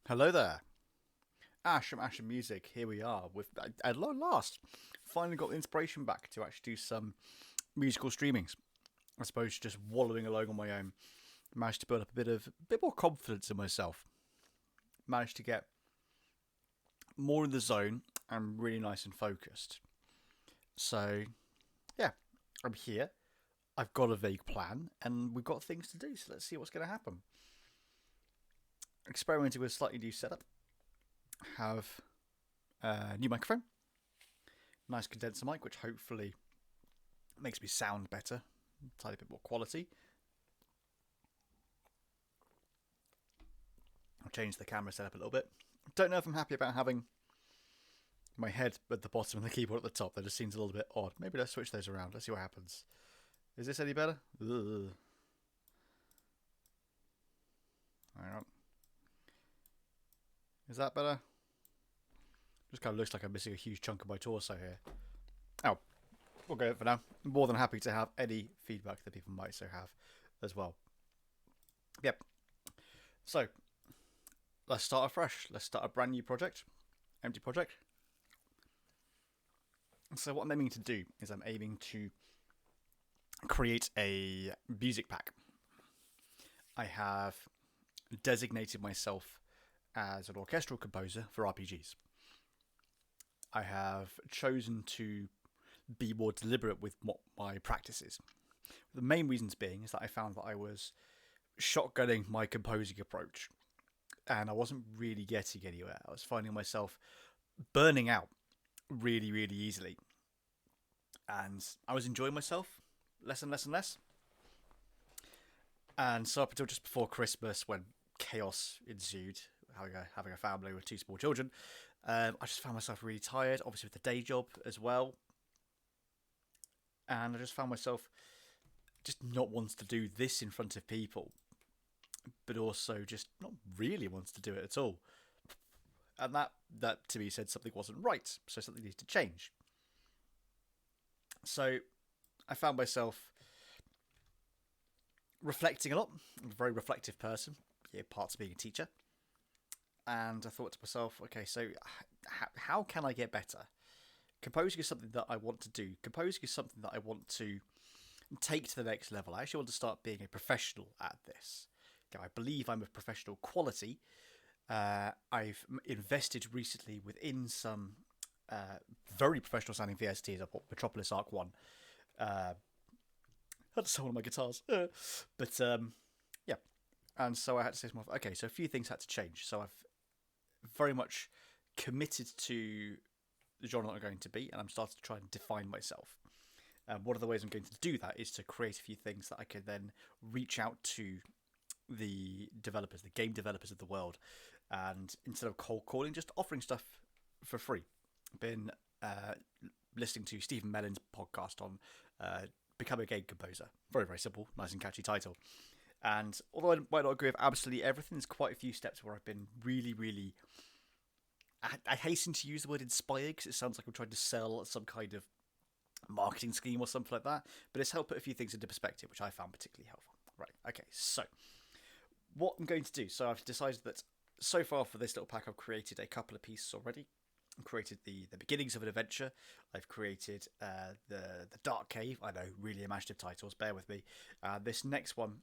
Hello there, Ash from Ash and Music. Here we are with, at long last, finally got the inspiration back to actually do some musical streamings. I suppose just wallowing along on my own, managed to build up a bit more confidence in myself. Managed to get more in the zone and really nice and focused. So yeah, I'm here. I've got a vague plan, and we've got things to do. So let's see what's going to happen. Experimenting with a slightly new setup. Have a new microphone, nice condenser mic, which hopefully makes me sound better, a tiny bit more quality. I'll change the camera setup a little bit. Don't know if I'm happy about having my head at the bottom and the keyboard at the top. That just seems a little bit odd. Maybe let's switch those around. Let's see what happens. Is this any better? Ugh. Hang on. Is that better? Just kind of looks like I'm missing a huge chunk of my torso here. Oh, we'll go for now. I'm more than happy to have any feedback that people might so have as well. Yep. So, let's start afresh. Let's start a brand new project. Empty project. So what I'm aiming to do is I'm aiming to create a music pack. I have designated myself as an orchestral composer for RPGs. I have chosen to be more deliberate with what my practice is. The main reasons being is that I found that I was shotgunning my composing approach and I wasn't really getting anywhere. I was finding myself burning out really, really easily. And I was enjoying myself less and less and less. And so up until just before Christmas, when chaos ensued, having a family with two small children, I just found myself really tired, obviously with the day job as well. And I just found myself just not wanting to do this in front of people, but also just not really wanting to do it at all. And that to me said something wasn't right, so something needed to change. So I found myself reflecting a lot. I'm a very reflective person, parts of being a teacher. And I thought to myself, okay, so how can I get better? Composing is something that I want to do. Composing is something that I want to take to the next level. I actually want to start being a professional at this. Now, I believe I'm of professional quality. I've invested recently within some very professional sounding VSTs. I bought Metropolis Arc 1. I had to sell one of my guitars. But yeah. And so I had to say to myself, okay, so a few things had to change. So I've very much committed to the genre that I'm going to be, and I'm starting to try and define myself. One of the ways I'm going to do that is to create a few things that I can then reach out to the developers, the game developers of the world, and instead of cold calling, just offering stuff for free. I've been listening to Stephen Mellon's podcast on Become a Game Composer. Very, very simple, nice and catchy title. And although I might not agree with absolutely everything, there's quite a few steps where I've been really, really... I hasten to use the word inspired because it sounds like I'm trying to sell some kind of marketing scheme or something like that. But it's helped put a few things into perspective, which I found particularly helpful. Right, okay, so what I'm going to do. So I've decided that so far for this little pack, I've created a couple of pieces already. I've created the beginnings of an adventure. I've created the Dark Cave. I know, really imaginative titles, bear with me. This next one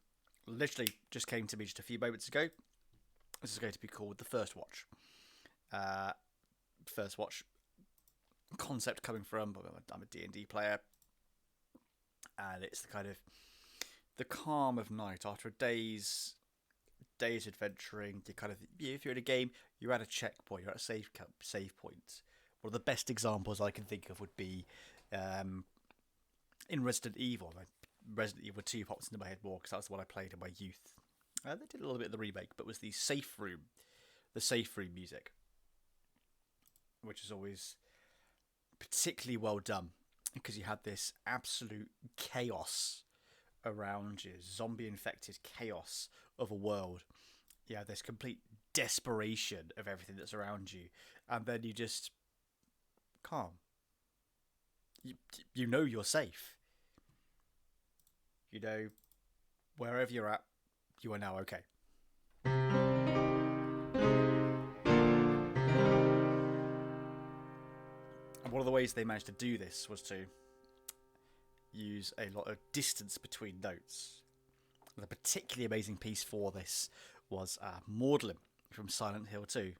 literally just came to me just a few moments ago. This is going to be called The First Watch. First Watch concept coming from, I'm a D&D player, and it's the kind of the calm of night after a day's adventuring. You kind of, if you're in a game, you're at a checkpoint, you're at a save point. One of the best examples I can think of would be in Resident Evil. Resident Evil 2 pops into my head more because that was the one I played in my youth. They did a little bit of the remake, but it was the safe room music, which is always particularly well done because you had this absolute chaos around you, zombie-infected chaos of a world. You had this complete desperation of everything that's around you, and then you just calm. You know you're safe. You know, wherever you're at, you are now okay. one of the ways they managed to do this was to use a lot of distance between notes. The particularly amazing piece for this was Maudlin from Silent Hill 2.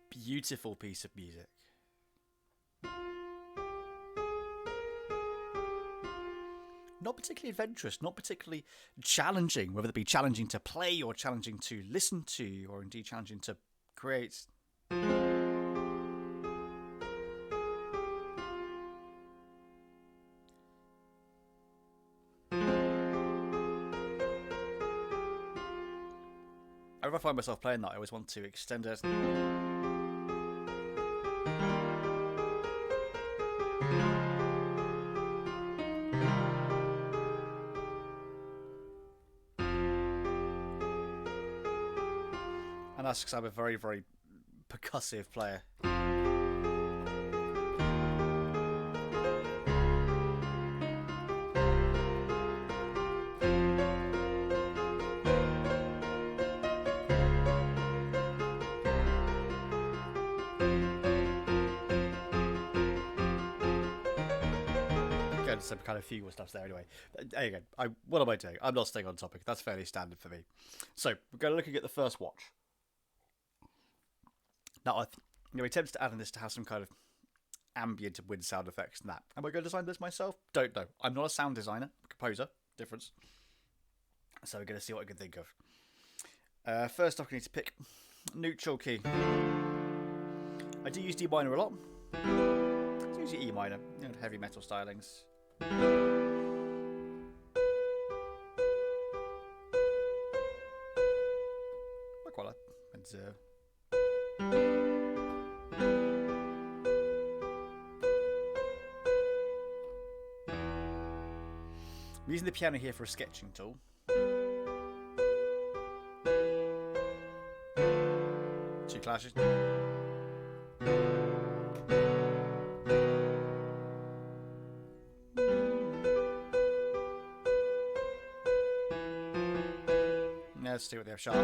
Beautiful piece of music. Not particularly adventurous, not particularly challenging, whether it be challenging to play or challenging to listen to, or indeed challenging to create. Whenever I find myself playing that, I always want to extend it. And that's because I'm a very, very percussive player. Some kind of fugal stuff's there anyway. There you go. What am I doing? I'm not staying on topic. That's fairly standard for me. So we're going to looking at the first watch. Now I'm going to be tempted to add in this to have some kind of ambient and wind sound effects and that. Am I going to design this myself? Don't know. I'm not a sound designer, composer. Difference. So we're going to see what I can think of. First off, I need to pick neutral key. I do use D minor a lot. It's usually E minor, heavy metal stylings. Quite like. I'm using the piano here for a sketching tool. Two clashes. Let's do it with the F sharp.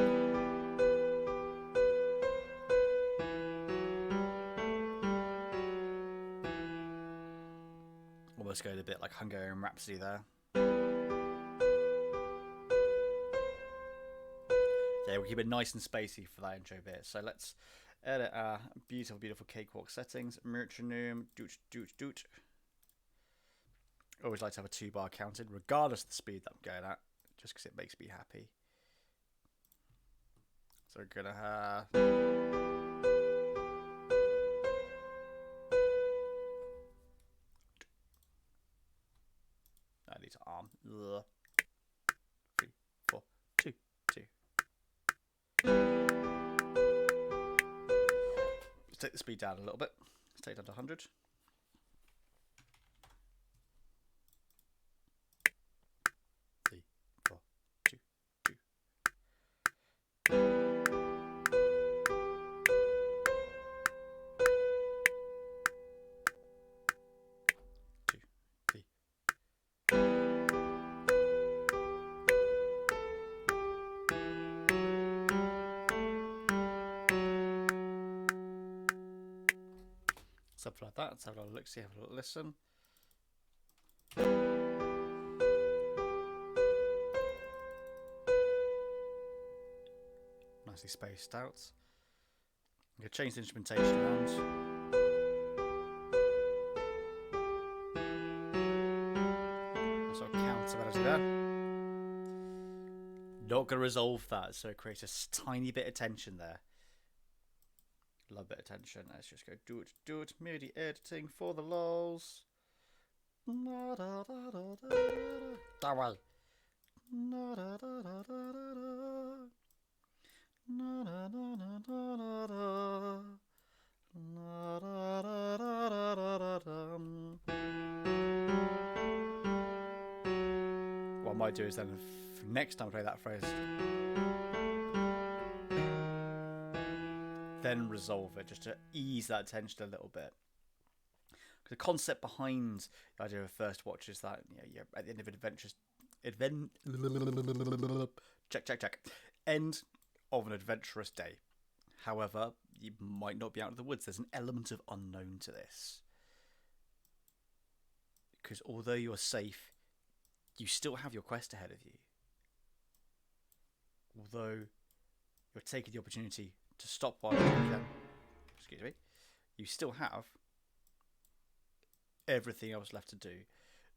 Almost going a bit like Hungarian Rhapsody there. Yeah, we'll keep it nice and spacey for that intro bit. So let's edit our beautiful, beautiful cakewalk settings. Metronome, doot, doot, doot. Always like to have a 2-bar counted, regardless of the speed that I'm going at, just because it makes me happy. So we're gonna have I need to arm. 3, 4, 2, 2. Let's take the speed down a little bit. Let's take it down to 100. Something like that. Let's have a little look, see, have a little listen. Nicely spaced out. I'm going to change the instrumentation around. Sort of counter melody there. Not going to resolve that, so it creates a tiny bit of tension there. Love a bit of tension. Let's just go do it. MIDI editing for the lols. That way. What I might do is then, next time I play that phrase, then resolve it, just to ease that tension a little bit. The concept behind the idea of first watch is that, you know, you're at the end of an end of an adventurous day. However, you might not be out of the woods. There's an element of unknown to this. Because although you are safe, you still have your quest ahead of you. Although you're taking the opportunity to stop while you can, excuse me, you still have everything else left to do.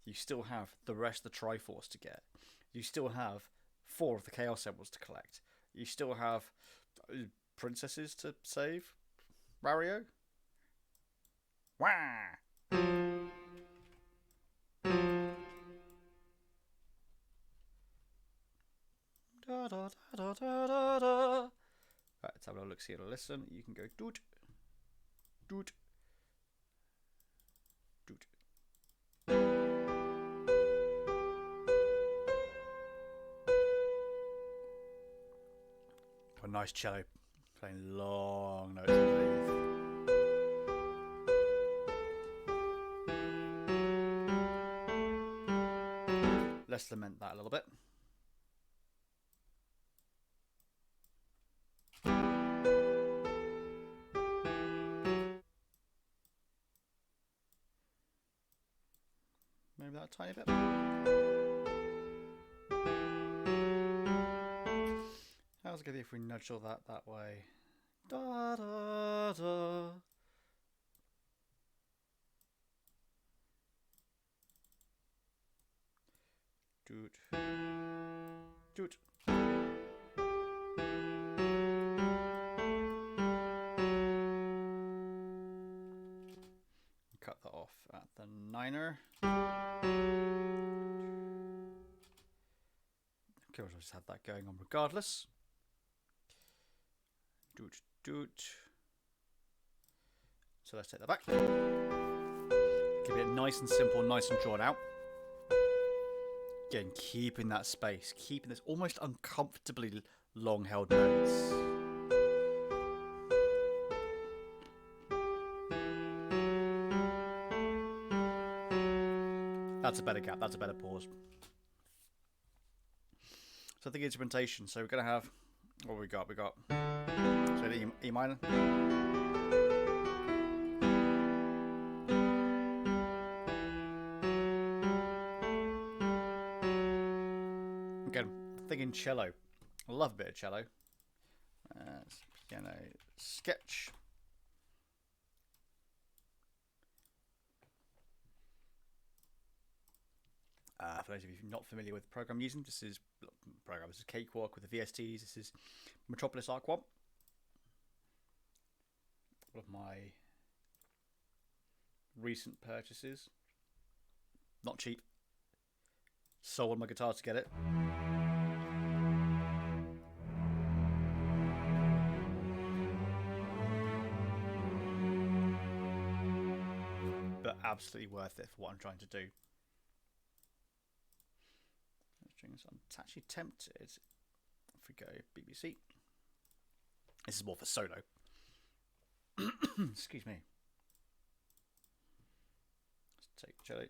You still have the rest of the Triforce to get. You still have 4 of the Chaos Emeralds to collect. You still have princesses to save. Wario? Wah! Da, da, da, da, da, da. Right, let's have a look, see, and listen. You can go doot, doot, doot. A nice cello playing long notes underneath. Let's lament that a little bit. Maybe that a tiny bit. How's it going if we nudge all that way? Da da da. Doot. Doot. Cut that off at the 9er. Okay, we'll just have that going on regardless. Doot, doot. So let's take that back. Keep it nice and simple, nice and drawn out. Again, keeping that space, keeping this almost uncomfortably long-held notes. That's a better gap, that's a better pause. So the instrumentation, so we're going to have, what have we got? We got, so the E minor. Again, thinking cello. I love a bit of cello. Piano sketch. For those of you not familiar with the program I'm using, this is Cakewalk with the VSTs. This is Metropolis Arc 1. One of my recent purchases. Not cheap. Sold my guitar to get it. But absolutely worth it for what I'm trying to do. I'm actually tempted if we go BBC. This is more for solo. Excuse me. Let's take cello.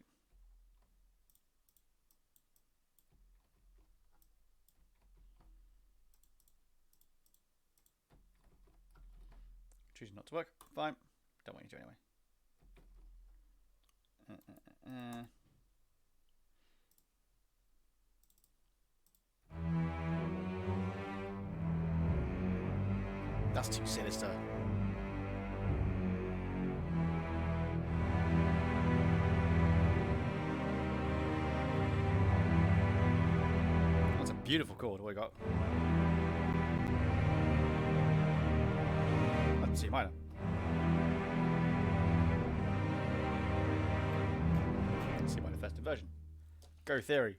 Choosing not to work. Fine. Don't want you to anyway. That's too sinister. That's a beautiful chord. What we got? That's C minor. C minor festive version. Go Theory.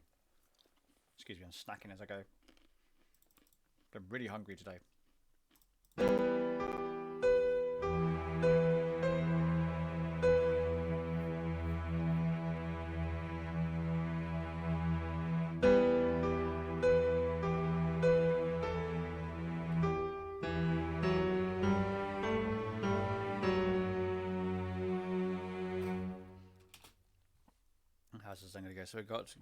Excuse me, I'm snacking as I go. I'm really hungry today. How's this thing going to go? So we've got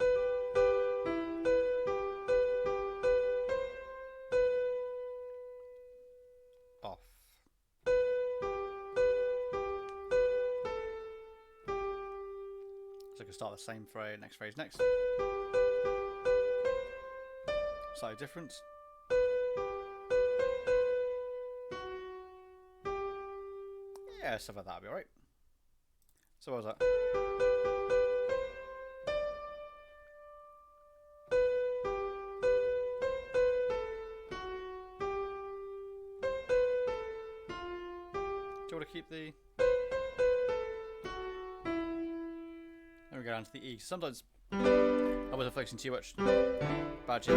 off. can start the same phrase, next phrase next. Slightly different. Yeah, stuff like that would be alright. So what was that? Do you want to keep the... Then we go down to the E. Sometimes I wasn't focusing too much. Bad G.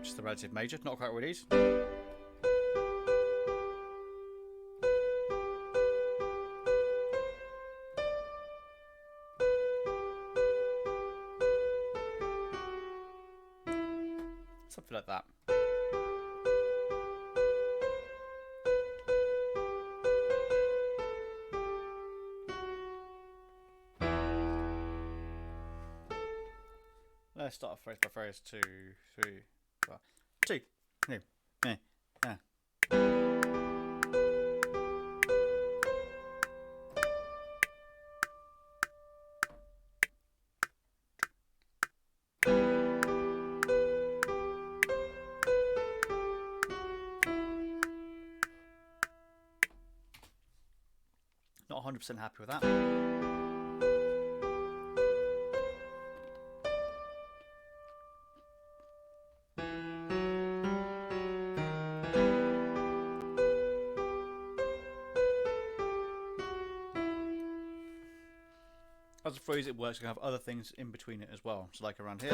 Just the relative major, not quite what it is. Something like that. Let's start phrase by phrase. 2, 3, 4. 2. No. Not 100% happy with that. As a phrase, it works. You can have other things in between it as well. So, like around here.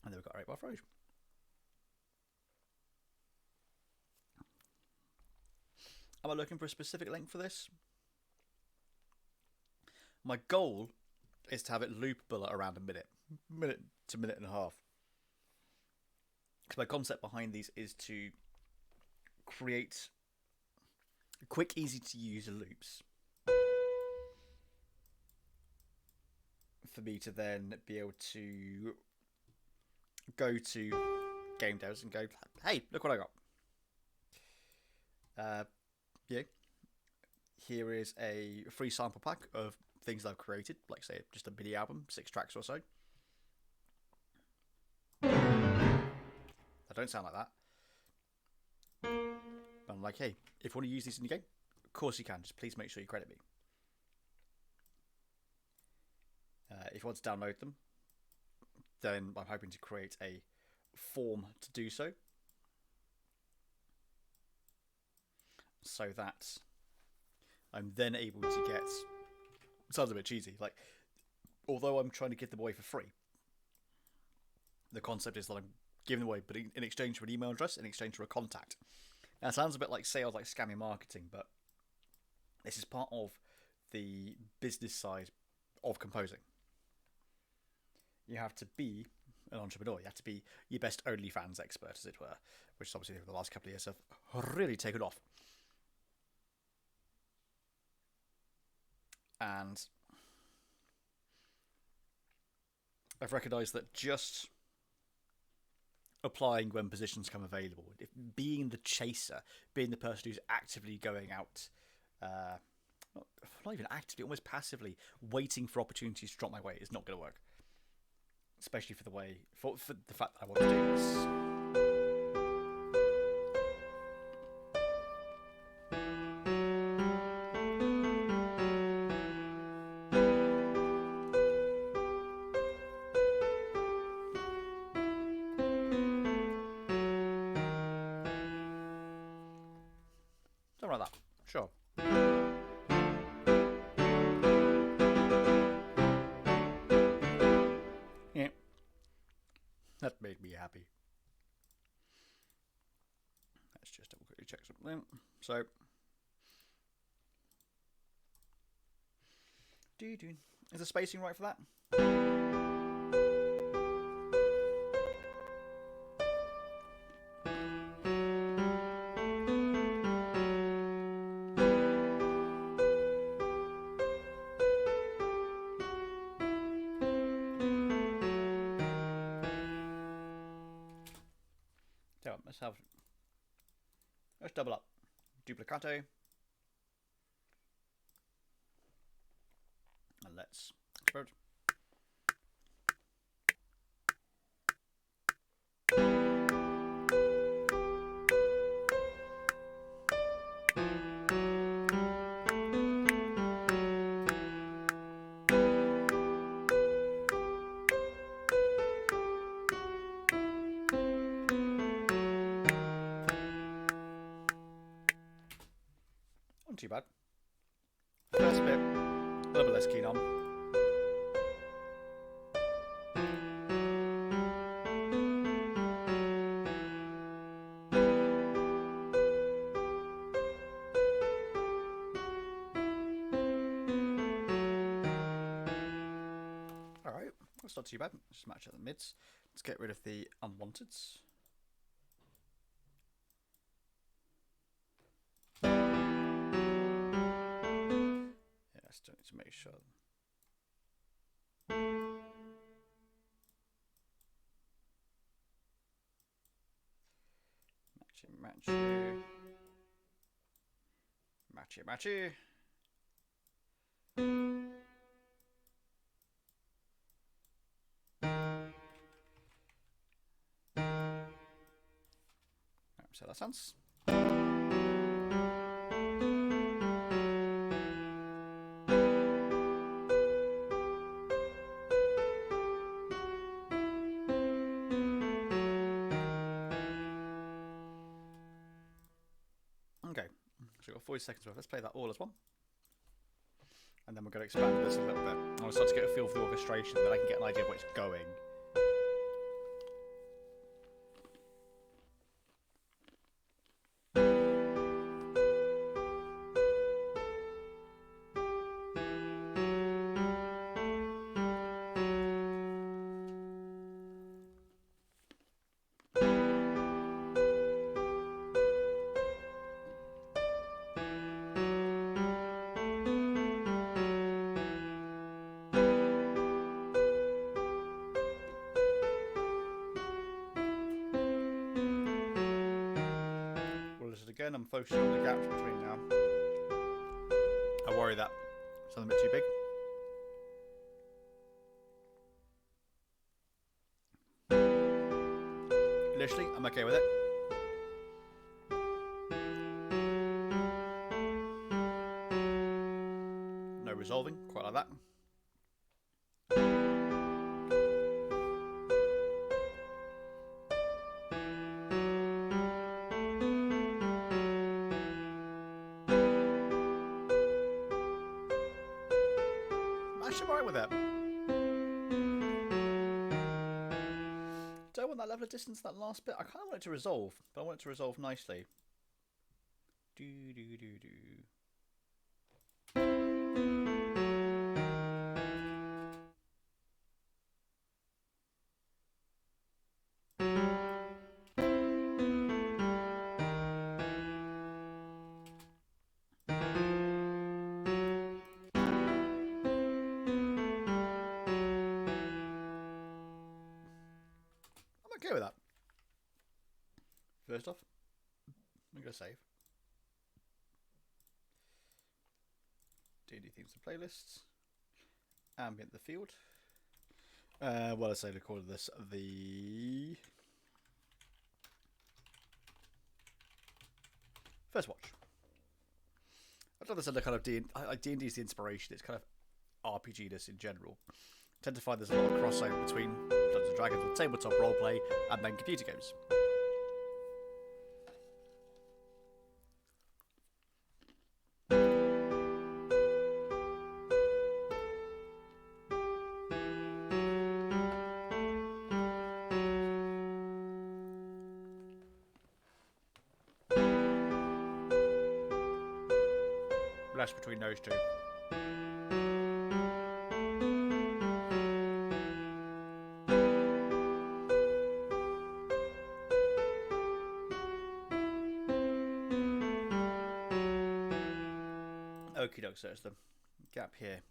And then we've got a 8-bar phrase. Am I looking for a specific length for this? My goal is to have it loopable at around a minute to minute and a half. Because my concept behind these is to create quick, easy to use loops for me to then be able to go to game devs and go, hey, look what I got. Yeah. Here is a free sample pack of things that I've created, like say just a mini album, 6 tracks or so. I don't sound like that. But I'm like, hey, if you want to use these in your game, of course you can. Just please make sure you credit me. If you want to download them, then I'm hoping to create a form to do so. So that I'm then able to get... It sounds a bit cheesy. Like, although I'm trying to give them away for free, the concept is that I'm giving them away, but in exchange for an email address, in exchange for a contact. Now, it sounds a bit like sales, like scammy marketing, but this is part of the business side of composing. You have to be an entrepreneur. You have to be your best OnlyFans expert, as it were, which obviously over the last couple of years have really taken off. And I've recognised that just applying when positions come available, being the chaser, being the person who's actively going out, not even actively, almost passively waiting for opportunities to drop my way, is not going to work. Especially for the fact that I want to do this. Something like that. Sure. Yeah. That made me happy. Let's just double quickly check something. So, is the spacing right for that? So let's double up. Duplicato. And let's explode. Not too bad. First bit, a little bit less keen on. Alright, that's not too bad. Just match up the mids. Let's get rid of the unwanteds. Yeah, I still need to make sure. Matchy. So that sounds. Okay, so we've got 40 seconds left. Let's play that all as one. And then we're going to expand this a little bit. I want to start to get a feel for the orchestration, then I can get an idea of where it's going. Again, I'm focusing on the gaps between now. I worry that something a bit too big. Initially, I'm okay with it. No resolving, quite like that. With it. Don't want that level of distance, that last bit. I kind of want it to resolve, but I want it to resolve nicely. Okay with that. First off, I'm going to save. D&D themes and playlists. Ambient the field. Well, I say recorded this. The first watch. I've done this under kind of D&D is the inspiration. It's kind of RPG-ness in general. I tend to find there's a lot of crossover between Dungeons and Dragons and tabletop roleplay and then computer games. Less between those two. Okie doke, so it's the gap here.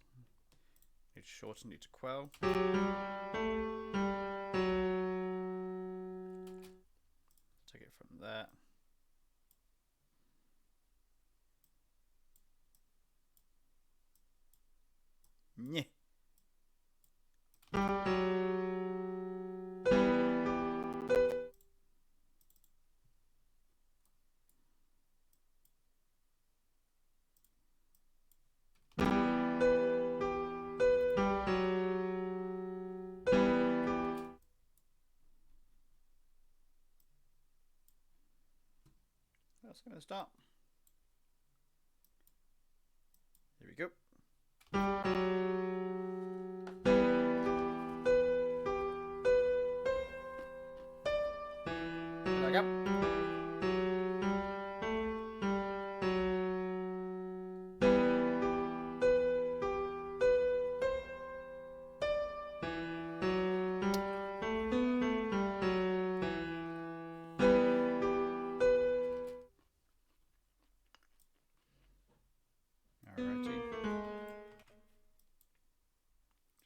Need to shorten, need to quell. Take it from there. Yeah. That's going to start. Here we go. Back up. Alrighty.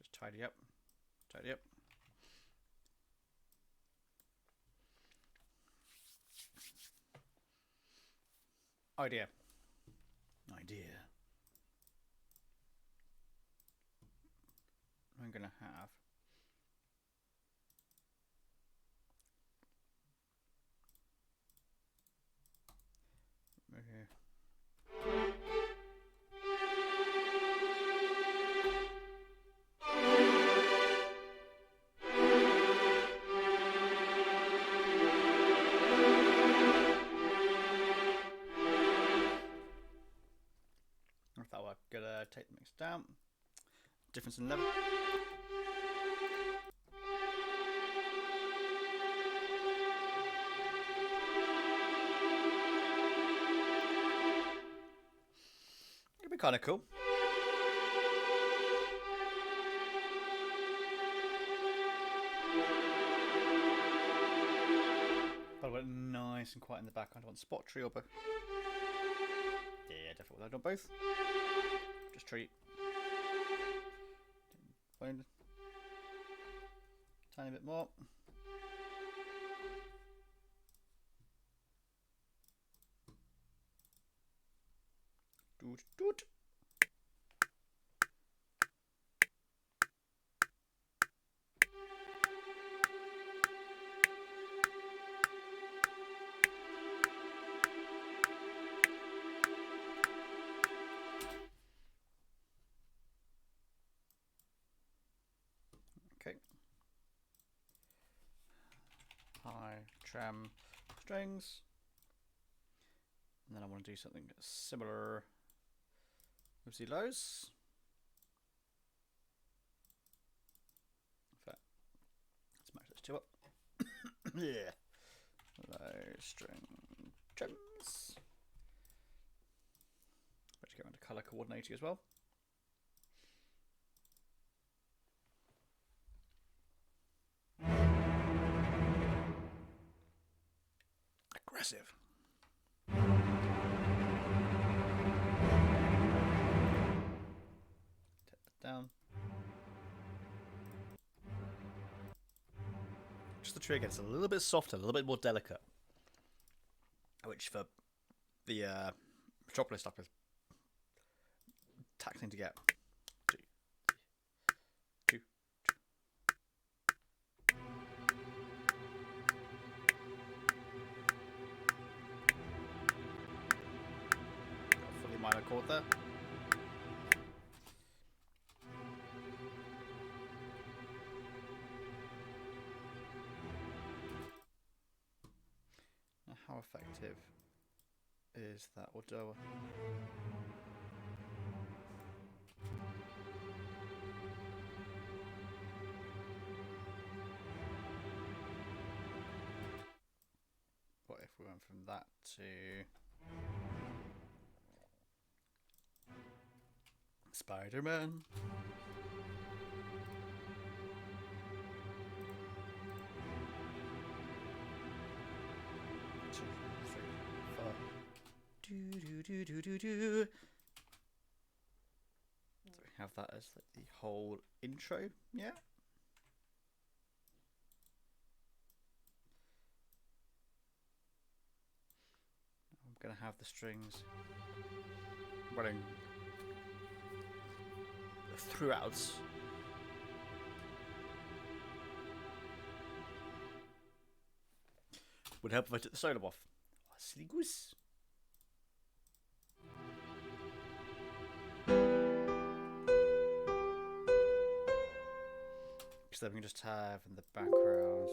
Just tidy up. Tidy up. Idea. I'm going to have here. I thought I could take the mix down. Difference in level. It'd be kind of cool. But I went nice and quiet in the background. I want spot tree or both. Yeah, definitely. I don't both. Just treat. Fine. Tiny bit more. Doot doot. Okay. High Tremolo Strings. And then I want to do something similar with the lows. In fact, let's match those two up. Yeah. Low string trims. Let's go into color coordinating as well. Aggressive. Take that down. Just the tree gets a little bit softer, a little bit more delicate. Which for the Metropolis stuff is taxing to get. Two. Fully minor chord there. Now how effective is that Ordoa? What if we went from that to Spider-Man? Two, three, four. Do. So we have that as like the whole intro, yeah. going to have the strings running throughout. Would help if I took the solo off. Oh, silly goose. Because then we can just have in the background.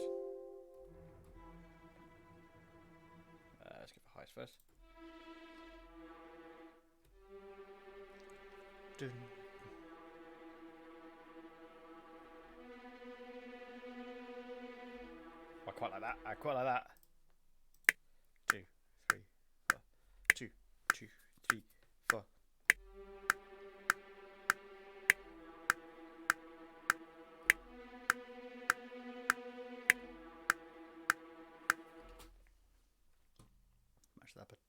Let's get the highest first. Dun. I quite like that. I quite like that. 2, 3, 4. 2, 2, 3, 4. Match that bit.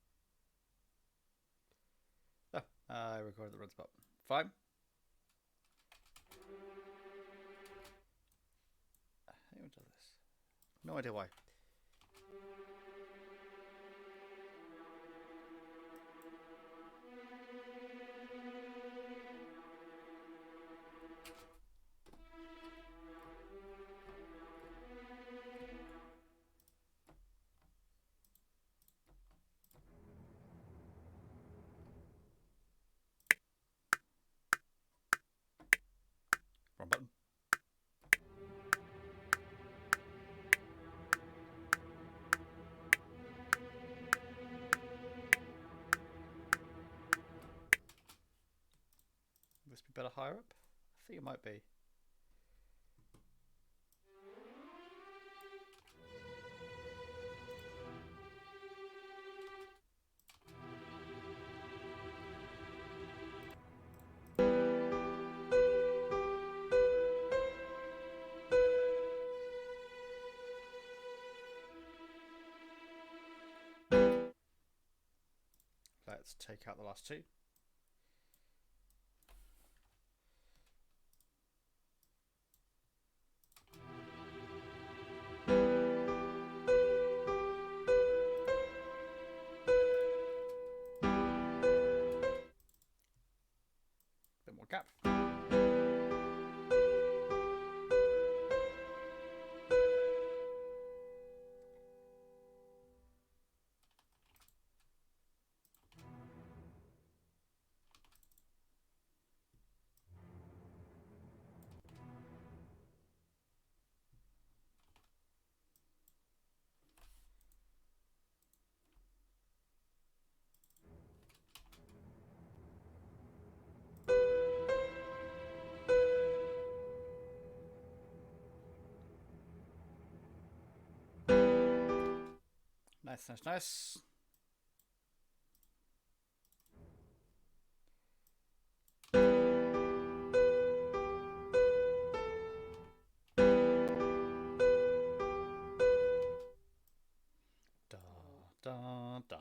Oh, I recorded the red spot. Fine. Anyone does this? No idea why. Wrong button. Would this be better higher up? I think it might be. Let's take out the last two. Bit more gap. Nice, nice, nice. Da, da, da.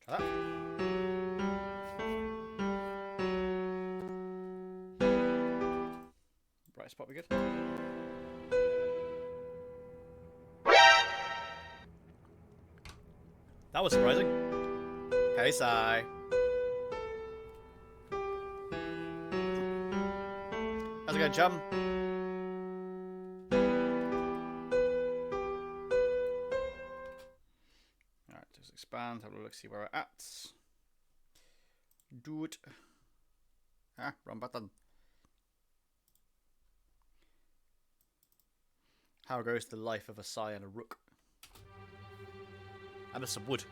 Try that. Right spot, we good? That was surprising. Hey, Sai. How's it going, chum? Alright, just expand, have a look, see where we're at. Do it. Ah, wrong button. How goes the life of a Sai and a rook? And there's some wood.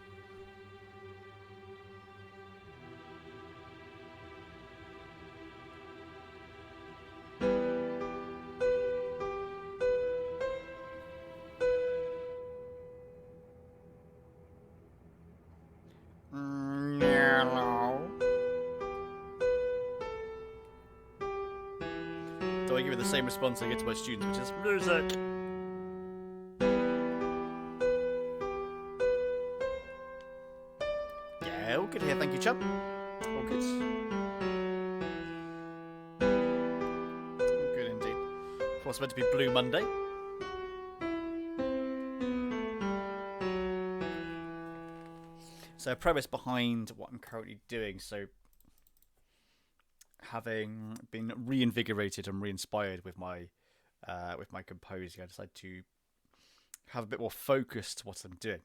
Do I give it the same response I get to my students, which is music? Yeah, all good here, thank you, chum. All good. what's meant to be Blue Monday. So a premise behind what I'm currently doing, so having been reinvigorated and re-inspired with my composing, I decided to have a bit more focus to what I'm doing.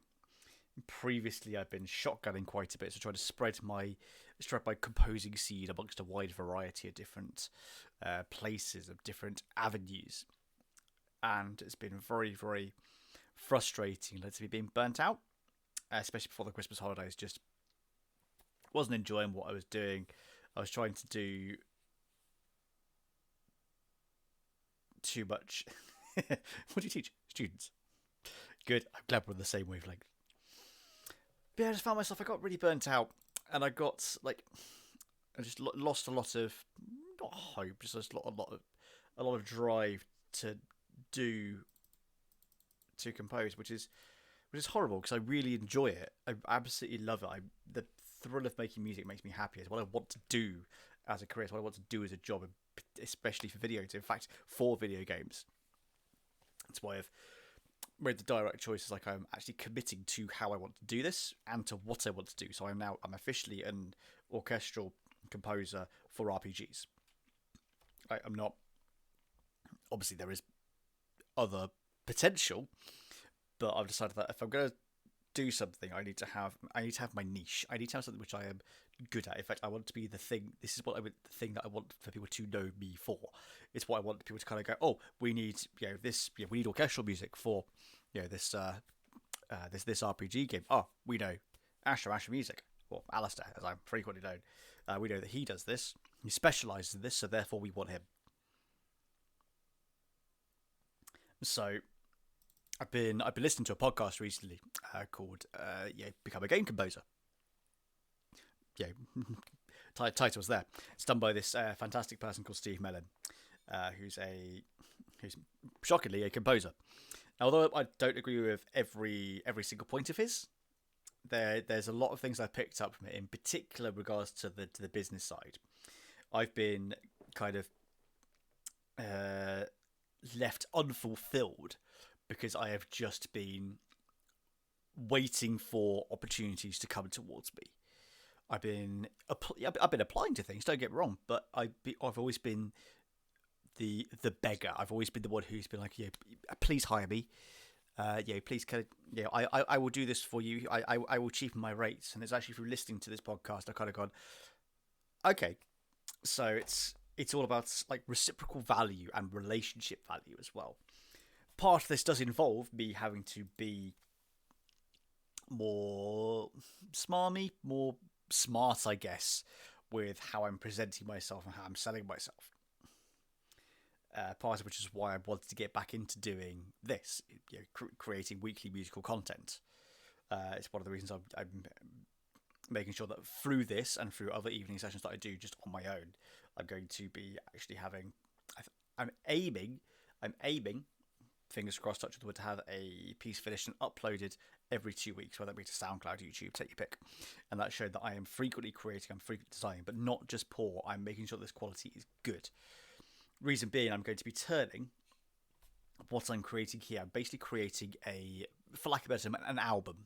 Previously, I've been shotgunning quite a bit, so trying to spread my composing seed amongst a wide variety of different places, of different avenues, and it's been very, very frustrating. Led to me being burnt out, especially before the Christmas holidays. Just wasn't enjoying what I was doing. I was trying to do too much. What do you teach? Students. Good. I'm glad we're on the same wavelength. But yeah, I just found myself, I got really burnt out, and I got, like, I just lost a lot of, not hope, just a lot of drive to compose, which is horrible, because I really enjoy it. I absolutely love it. The thrill of making music makes me happy. It's what I want to do as a career. It's what I want to do as a job, especially for video games. In fact, for video games. That's why I've made the direct choices. Like, I'm actually committing to how I want to do this and to what I want to do. So I'm officially an orchestral composer for RPGs. I'm not. Obviously, there is other potential, but I've decided that if I'm going to do something, I need to have my niche. I need to have something which I am good at. In fact, I want to be the thing. This is the thing that I want for people to know me for. It's what I want people to kind of go, oh, we need this. We need orchestral music for this this RPG game. Oh, we know Asher Music, or Alistair, as I'm frequently known. We know that he does this. He specialises in this, so therefore we want him. So I've been listening to a podcast recently called Become a Game Composer. Title's there. It's done by this fantastic person called Steve Mellon, who's shockingly a composer. Now, although I don't agree with every single point of his, there's a lot of things I picked up from it, in particular regards to the business side. I've been kind of left unfulfilled because I have just been waiting for opportunities to come towards me. I've been applying to things, don't get me wrong, but I've always been the beggar. I've always been the one who's been like, please hire me. Please, I will do this for you. I will cheapen my rates. And it's actually through listening to this podcast, I've kind of gone, okay, so it's all about like reciprocal value and relationship value as well. Part of this does involve me having to be more smarmy, more smart, I guess, with how I'm presenting myself and how I'm selling myself. Part of which is why I wanted to get back into doing this, creating weekly musical content. It's one of the reasons I'm making sure that through this and through other evening sessions that I do just on my own, I'm going to be actually having. I'm aiming. Fingers crossed, touch with the wood, to have a piece finished and uploaded every 2 weeks, whether it be to SoundCloud, YouTube, take your pick. And that showed that I am frequently creating, I'm frequently designing, but not just poor. I'm making sure this quality is good. Reason being, I'm going to be turning what I'm creating here. I'm basically creating for lack of a better term, an album.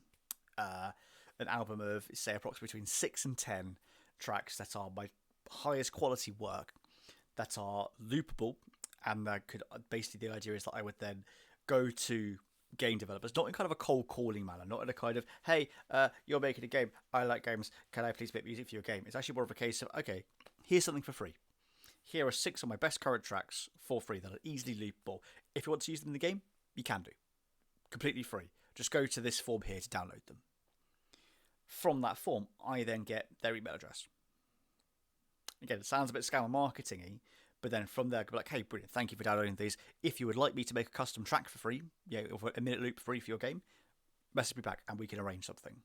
An album of, say, approximately between 6 and 10 tracks that are my highest quality work, that are loopable. And basically the idea is that I would then go to game developers, not in kind of a cold calling manner, not in a kind of, hey, you're making a game, I like games, can I please make music for your game? It's actually more of a case of, okay, here's something for free. Here are 6 of my best current tracks for free that are easily loopable. If you want to use them in the game, you can do. Completely free. Just go to this form here to download them. From that form, I then get their email address. Again, it sounds a bit scam marketing-y, but then from there, I could be like, hey, brilliant, thank you for downloading these. If you would like me to make a custom track for free, or a minute loop free for your game, message me back and we can arrange something.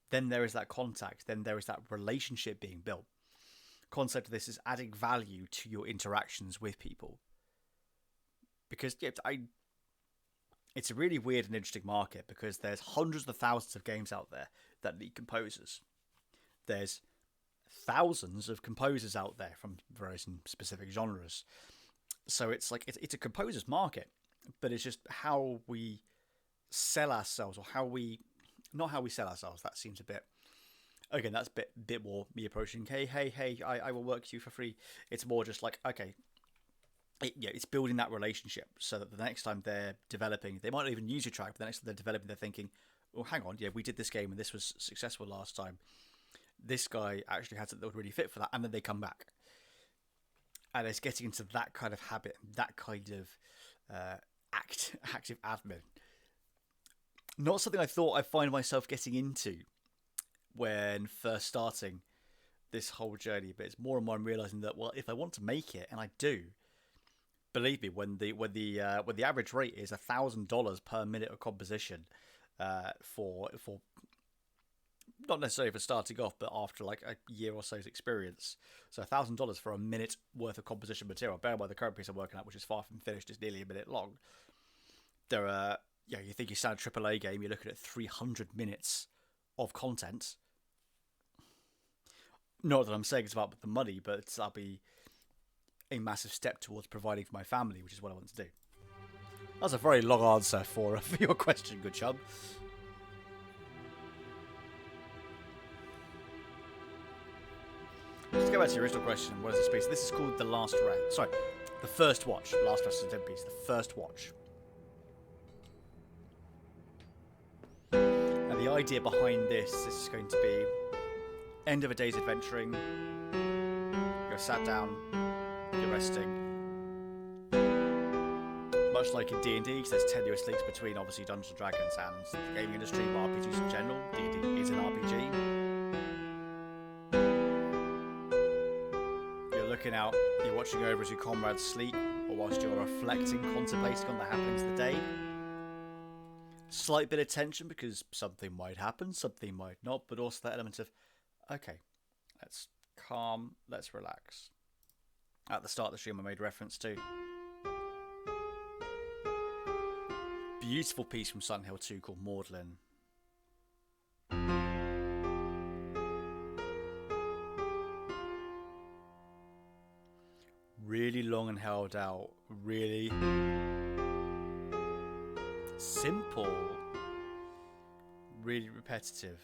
Then there is that contact. Then there is that relationship being built. Concept of this is adding value to your interactions with people. Because it's a really weird and interesting market, because there's hundreds of thousands of games out there that need composers. There's thousands of composers out there from various and specific genres, So it's like it's a composer's market, but it's just how we sell ourselves, or how we not how we sell ourselves. That seems a bit. Again, that's a bit more me approaching. Hey, I will work you for free. It's more just like, okay, it's building that relationship so that the next time they're developing, they might not even use your track, but the next time they're developing, they're thinking, well, hang on, yeah, we did this game and this was successful last time. This guy actually had something that would really fit for that, and then they come back. And it's getting into that kind of habit, that kind of active admin. Not something I thought I'd find myself getting into when first starting this whole journey, but it's more and more I'm realizing that, well, if I want to make it, and I do, believe me, when the average rate is $1,000 per minute of composition, for not necessarily for starting off, but after like a year or so's experience, so $1,000 for a minute worth of composition material. Bear in mind the current piece I'm working at, which is far from finished, is nearly a minute long. There are, you think you sound a AAA game, you're looking at 300 minutes of content. Not that I'm saying it's about the money, but that'll be a massive step towards providing for my family, which is what I want to do. That's a very long answer for your question, good chum. Let's go back to your original question. What is this piece? This is called The Last Rest. Sorry, The First Watch. Last Rest is a piece. The First Watch. Now, the idea behind this is going to be end of a day's adventuring. You're sat down. You're resting. Much like in D&D, because there's tenuous links between obviously Dungeons and Dragons and the gaming industry, but RPGs in general. D&D is an RPG. You're looking out, you're watching over as your comrades sleep, or whilst you're reflecting, contemplating on the happenings of the day. Slight bit of tension because something might happen, something might not, but also that element of, okay, let's calm, let's relax. At the start of the stream I made reference to. Beautiful piece from Silent Hill 2 called Maudlin. Really long and held out, really simple, really repetitive.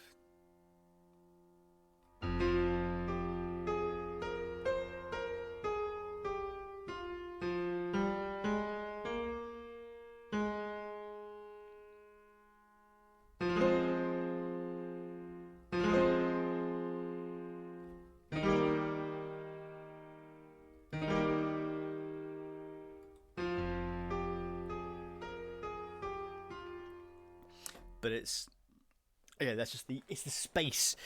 But it's that's just it's the space.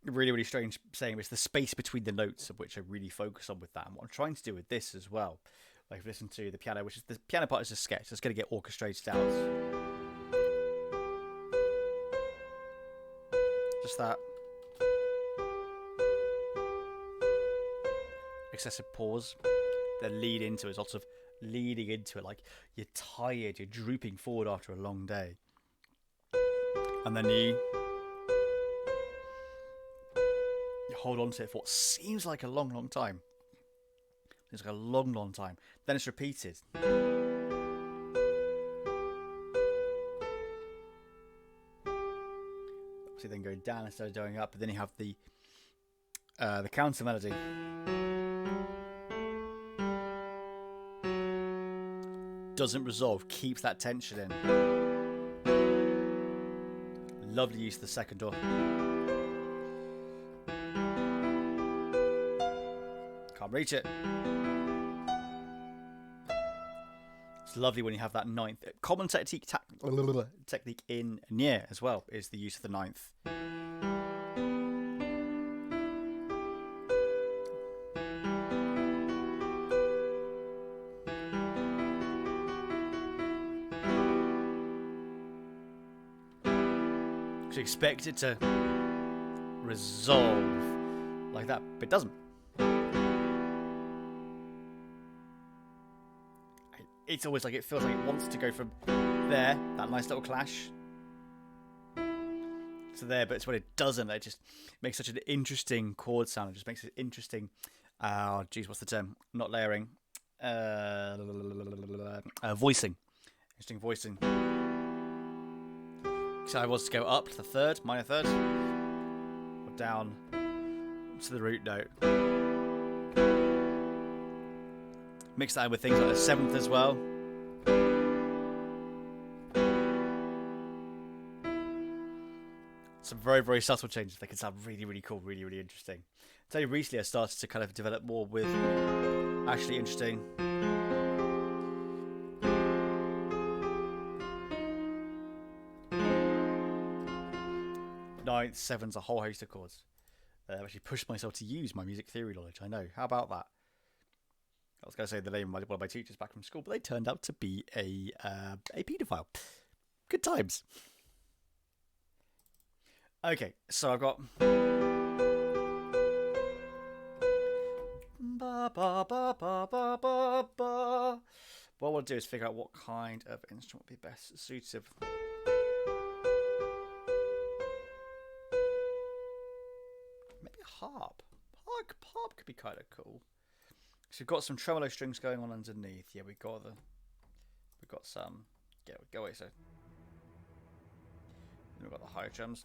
Really, really strange saying, but it's the space between the notes of which I really focus on with that. And what I'm trying to do with this as well, like listen to the piano, which is the piano part is a sketch. It's going to get orchestrated out. Just that excessive pause, then lead into it. There's lots of leading into it, like you're tired, you're drooping forward after a long day. And then you hold on to it for what seems like a long, long time. It's like a long, long time. Then it's repeated. Obviously then going down instead of going up, but then you have the counter melody. Doesn't resolve, keeps that tension in. Lovely use of the second door. Can't reach it. It's lovely when you have that ninth. Common technique in Nier as well is the use of the ninth. You expect it to resolve like that, but it doesn't. It's always like it feels like it wants to go from there, that nice little clash, to there, but it's when it doesn't. It just makes such an interesting chord sound. It just makes it interesting. Oh, geez, what's the term? Not layering. Voicing. Interesting voicing. So I was to go up to the third, minor third, or down to the root note. Mix that in with things like the seventh as well. Some very, very subtle changes. They can sound really, really cool, really, really interesting. I'll tell you, recently I started to kind of develop more with actually interesting. Ninth, sevenths, a whole host of chords. I've actually pushed myself to use my music theory knowledge. I know. How about that? I was going to say the name of one of my teachers back from school, but they turned out to be a paedophile. Good times. Okay, so I've got. Ba, ba, ba, ba, ba, ba, ba. What I want to do is figure out what kind of instrument would be best suited. Maybe a harp. Harp could be kind of cool. So we've got some tremolo strings going on underneath. Yeah, we've got some. Yeah, go away. So then we've got the high drums.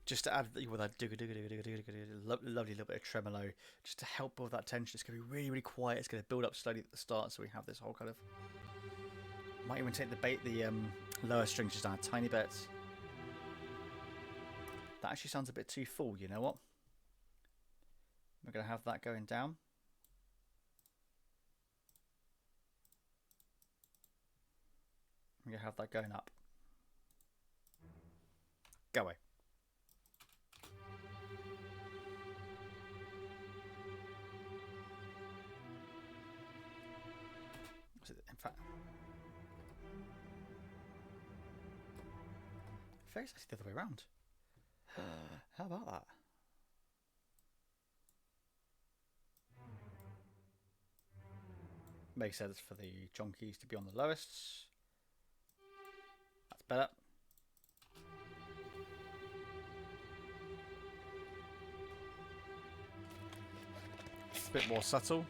Just to add with that lovely little bit of tremolo, just to help with that tension. It's going to be really, really quiet. It's going to build up slowly at the start, so we have this whole kind of. Might even take the lower strings just down a tiny bit. That actually sounds a bit too full. You know what? We're going to have that going down. We're going to have that going up. Go away. In fact, it's actually the other way around. How about that? Makes sense for the John keys to be on the lowest. That's better. It's a bit more subtle.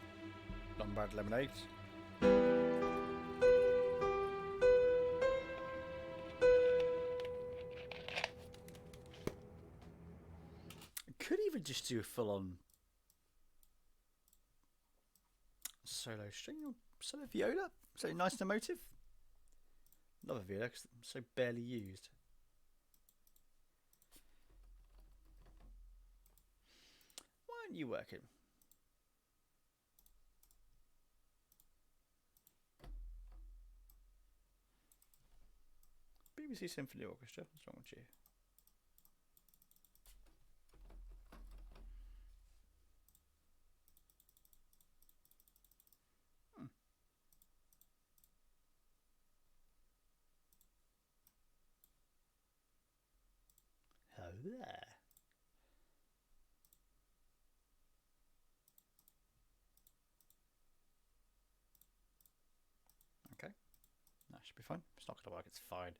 Lombard lemonade. Could even just do a full-on solo string or solo viola. So nice and emotive. Love a viola because it's so barely used. Why aren't you working? BBC Symphony Orchestra. What's wrong with you? There. Okay, that should be fine. It's not going to work. It's fine.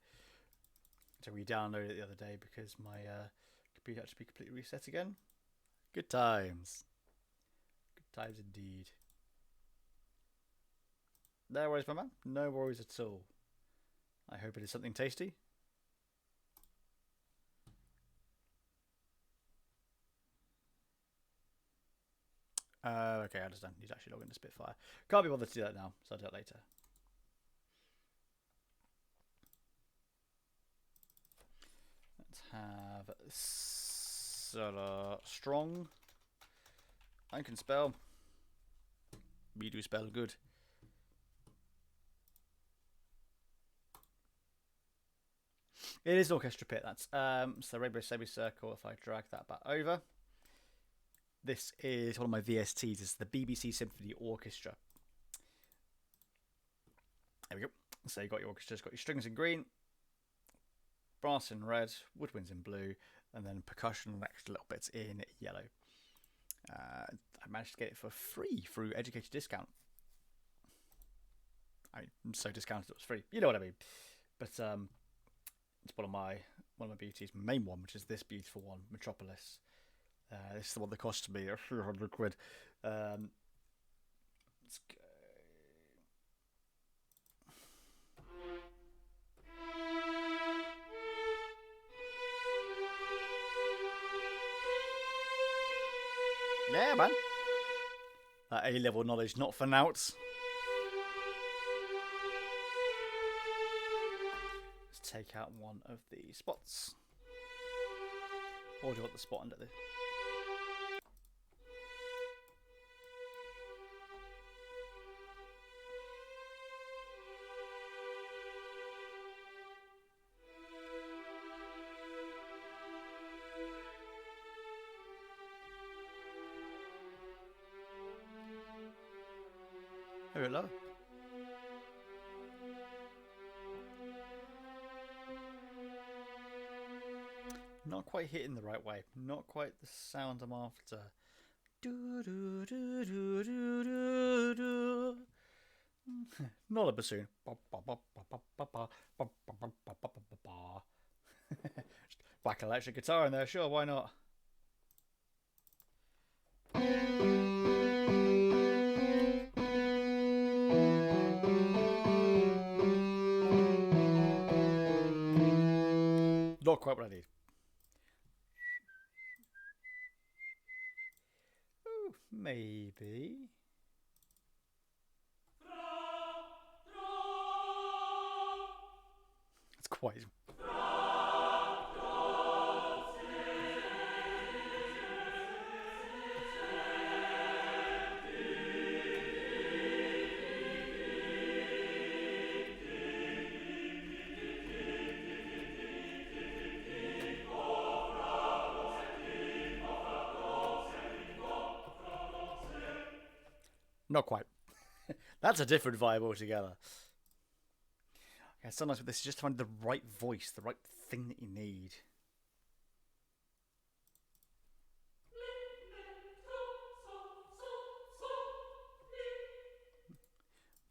So we downloaded it the other day because my computer had to be completely reset again. Good times. Good times indeed. No worries, my man. No worries at all. I hope it is something tasty. Okay, I understand. He's actually logging into Spitfire. Can't be bothered to do that now, so I'll do it later. Let's have strong. I can spell. Me do spell good. It is an orchestra pit. That's so rainbow semicircle. If I drag that back over. This is one of my VSTs. It's the BBC Symphony Orchestra. There we go. So you've got your orchestra, got your strings in green, brass in red, woodwinds in blue, and then percussion and extra little bits in yellow. I managed to get it for free through Educator Discount. I mean, so discounted it was free. You know what I mean. But it's one of my one of my beauties, my main one, which is this beautiful one, Metropolis. This is the one that cost me a few £100. Let's go. Yeah, man. That A-level knowledge, not for nouts. Let's take out one of the spots. Or do you want the spot under this? Very low. Not quite hitting the right way. Not quite the sound I'm after. Do, do, do, do, do, do, do. Not a bassoon. Whack electric guitar in there, sure, why not? Not quite what I need. Ooh, maybe. It's quite. Not quite. That's a different vibe altogether. Yeah, sometimes with this is just to find the right voice, the right thing that you need.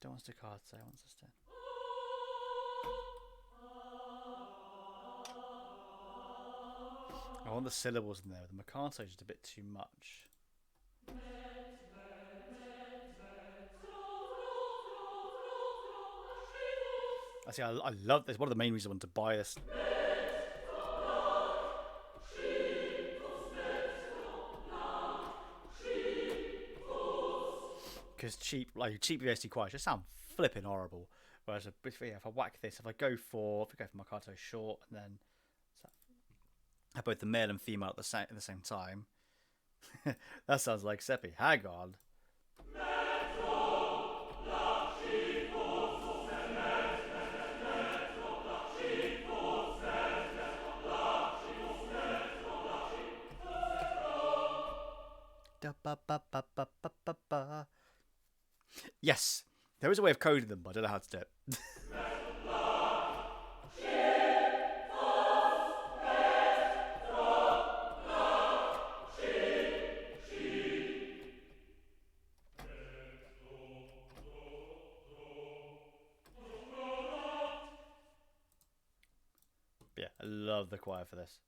Don't want staccato, I want sustain. I want the syllables in there. The Mercanto is just a bit too much. I see. I love this. One of the main reasons I want to buy this. Because cheap VST choirs just sound flipping horrible. Whereas if I whack this, if I go for Mercanto short and then have both the male and female at the same time, that sounds like Seppi. Hang on. Yes, there is a way of coding them, but I don't know how to do it. Yeah, I love the choir for this.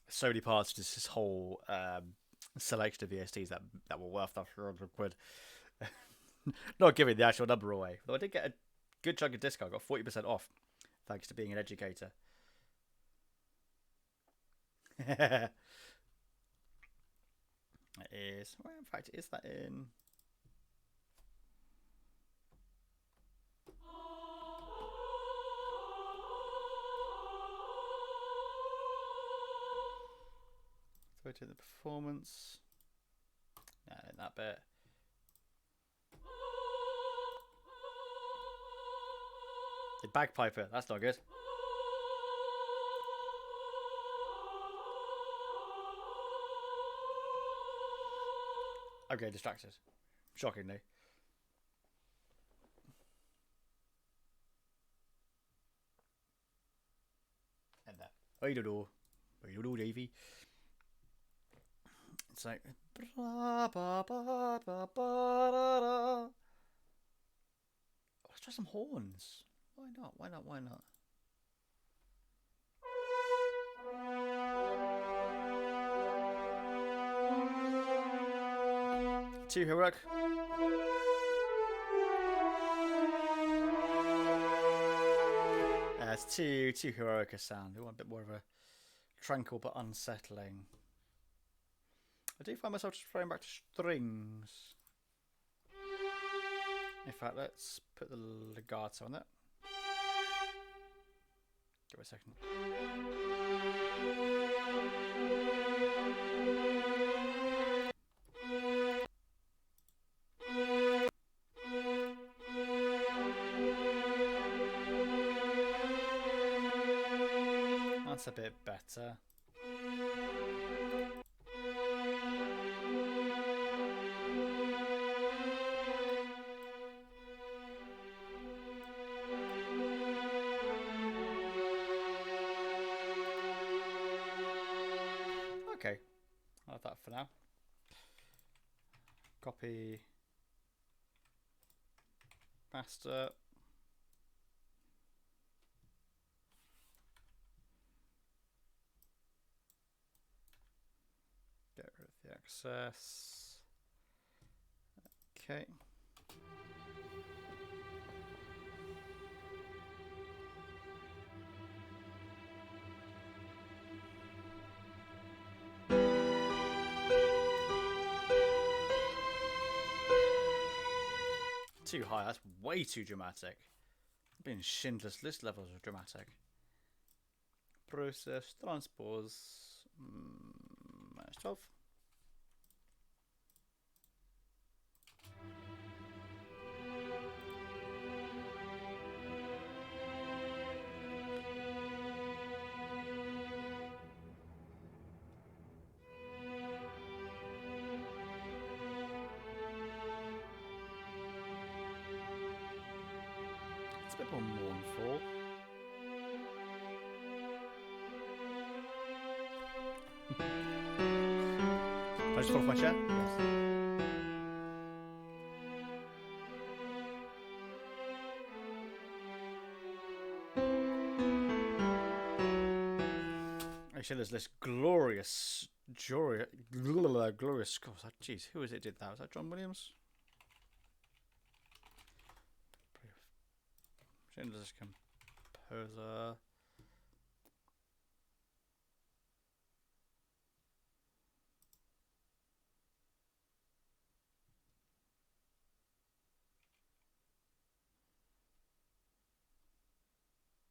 So many parts, just this whole selection of VSTs that were worth that £100. Not giving the actual number away, though I did get a good chunk of discount. I got 40% off, thanks to being an educator. It is. Well, in fact, is that in? So I did the performance. No, in that bit. The bagpiper, that's not good. I'm getting distracted. Shockingly. And that. I don't know, Davey. It's like. Let's try some horns. Why not? Why not? Why not? Too heroic. It's too heroic a sound. We want a bit more of a tranquil but unsettling. I do find myself just throwing back to strings. In fact, let's put the legato on that. Give it a second. That's a bit better. Okay, I'll have that for now. Copy, master. Get rid of the access. Okay. Too high, that's way too dramatic. Being Schindler's List levels of dramatic. Process, transpose, -12. It's a bit more mournful. Can I just fall off my chair? Yes. Actually, there's this glorious score. Jeez, who was it did that? Was that John Williams? Schindler's composer.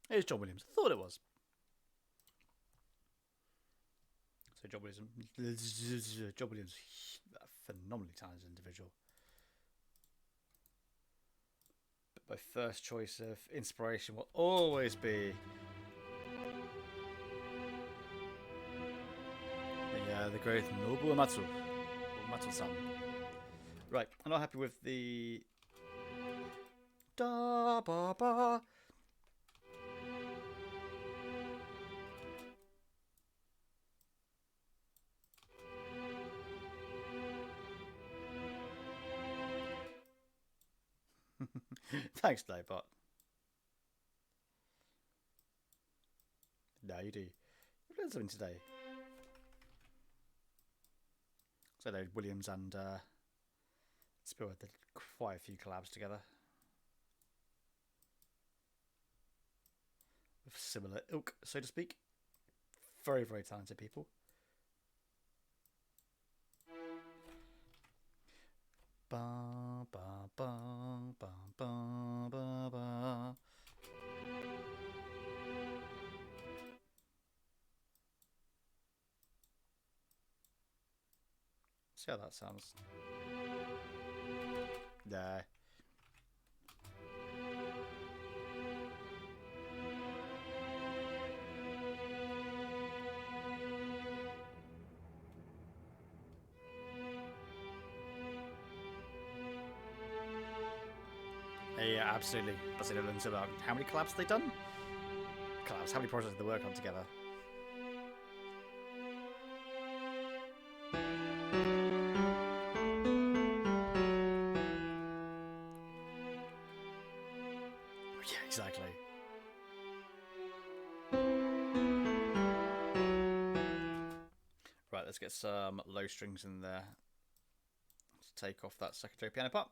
It's John Williams. I thought it was. So John Williams, a phenomenally talented individual. But my first choice of inspiration will always be the great Nobuo Matsu-san. Right, I'm not happy with the da ba ba. Thanks, Daybot. No, you do. You've learned something today. So they Williams and Spielberg did quite a few collabs together. With similar ilk, so to speak. Very, very talented people. Ba ba ba ba ba ba ba. See how that sounds. There. Yeah, absolutely. That's it. About how many collabs have they done? Collabs. How many projects did they work on together? Yeah, exactly. let's get some low strings in there to take off that secondary piano part.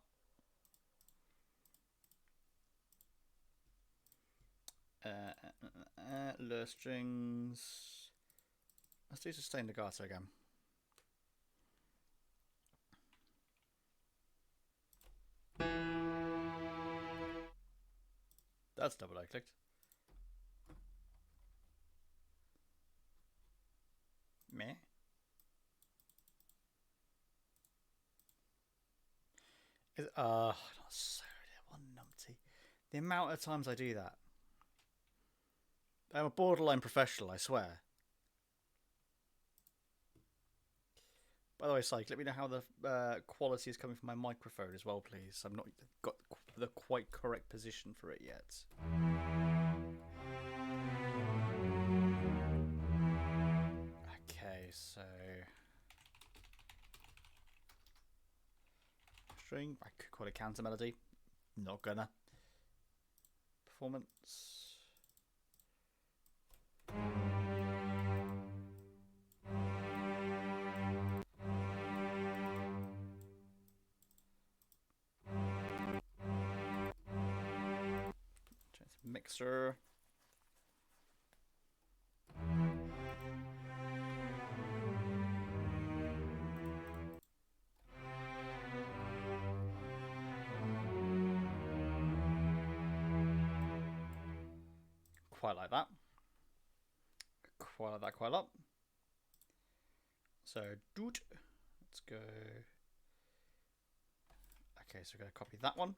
Low strings. Let's do sustained legato again. That's double I clicked. Meh. Not so one numpty. The amount of times I do that. I'm a borderline professional, I swear. By the way, Psych, let me know how the quality is coming from my microphone as well, please. I've not got the quite correct position for it yet. Okay, so string. I could call it counter melody. Not gonna. Performance. Mixer. Quite like that. Quite like that quite a lot. So, let's go. Okay, so we're going to copy that one.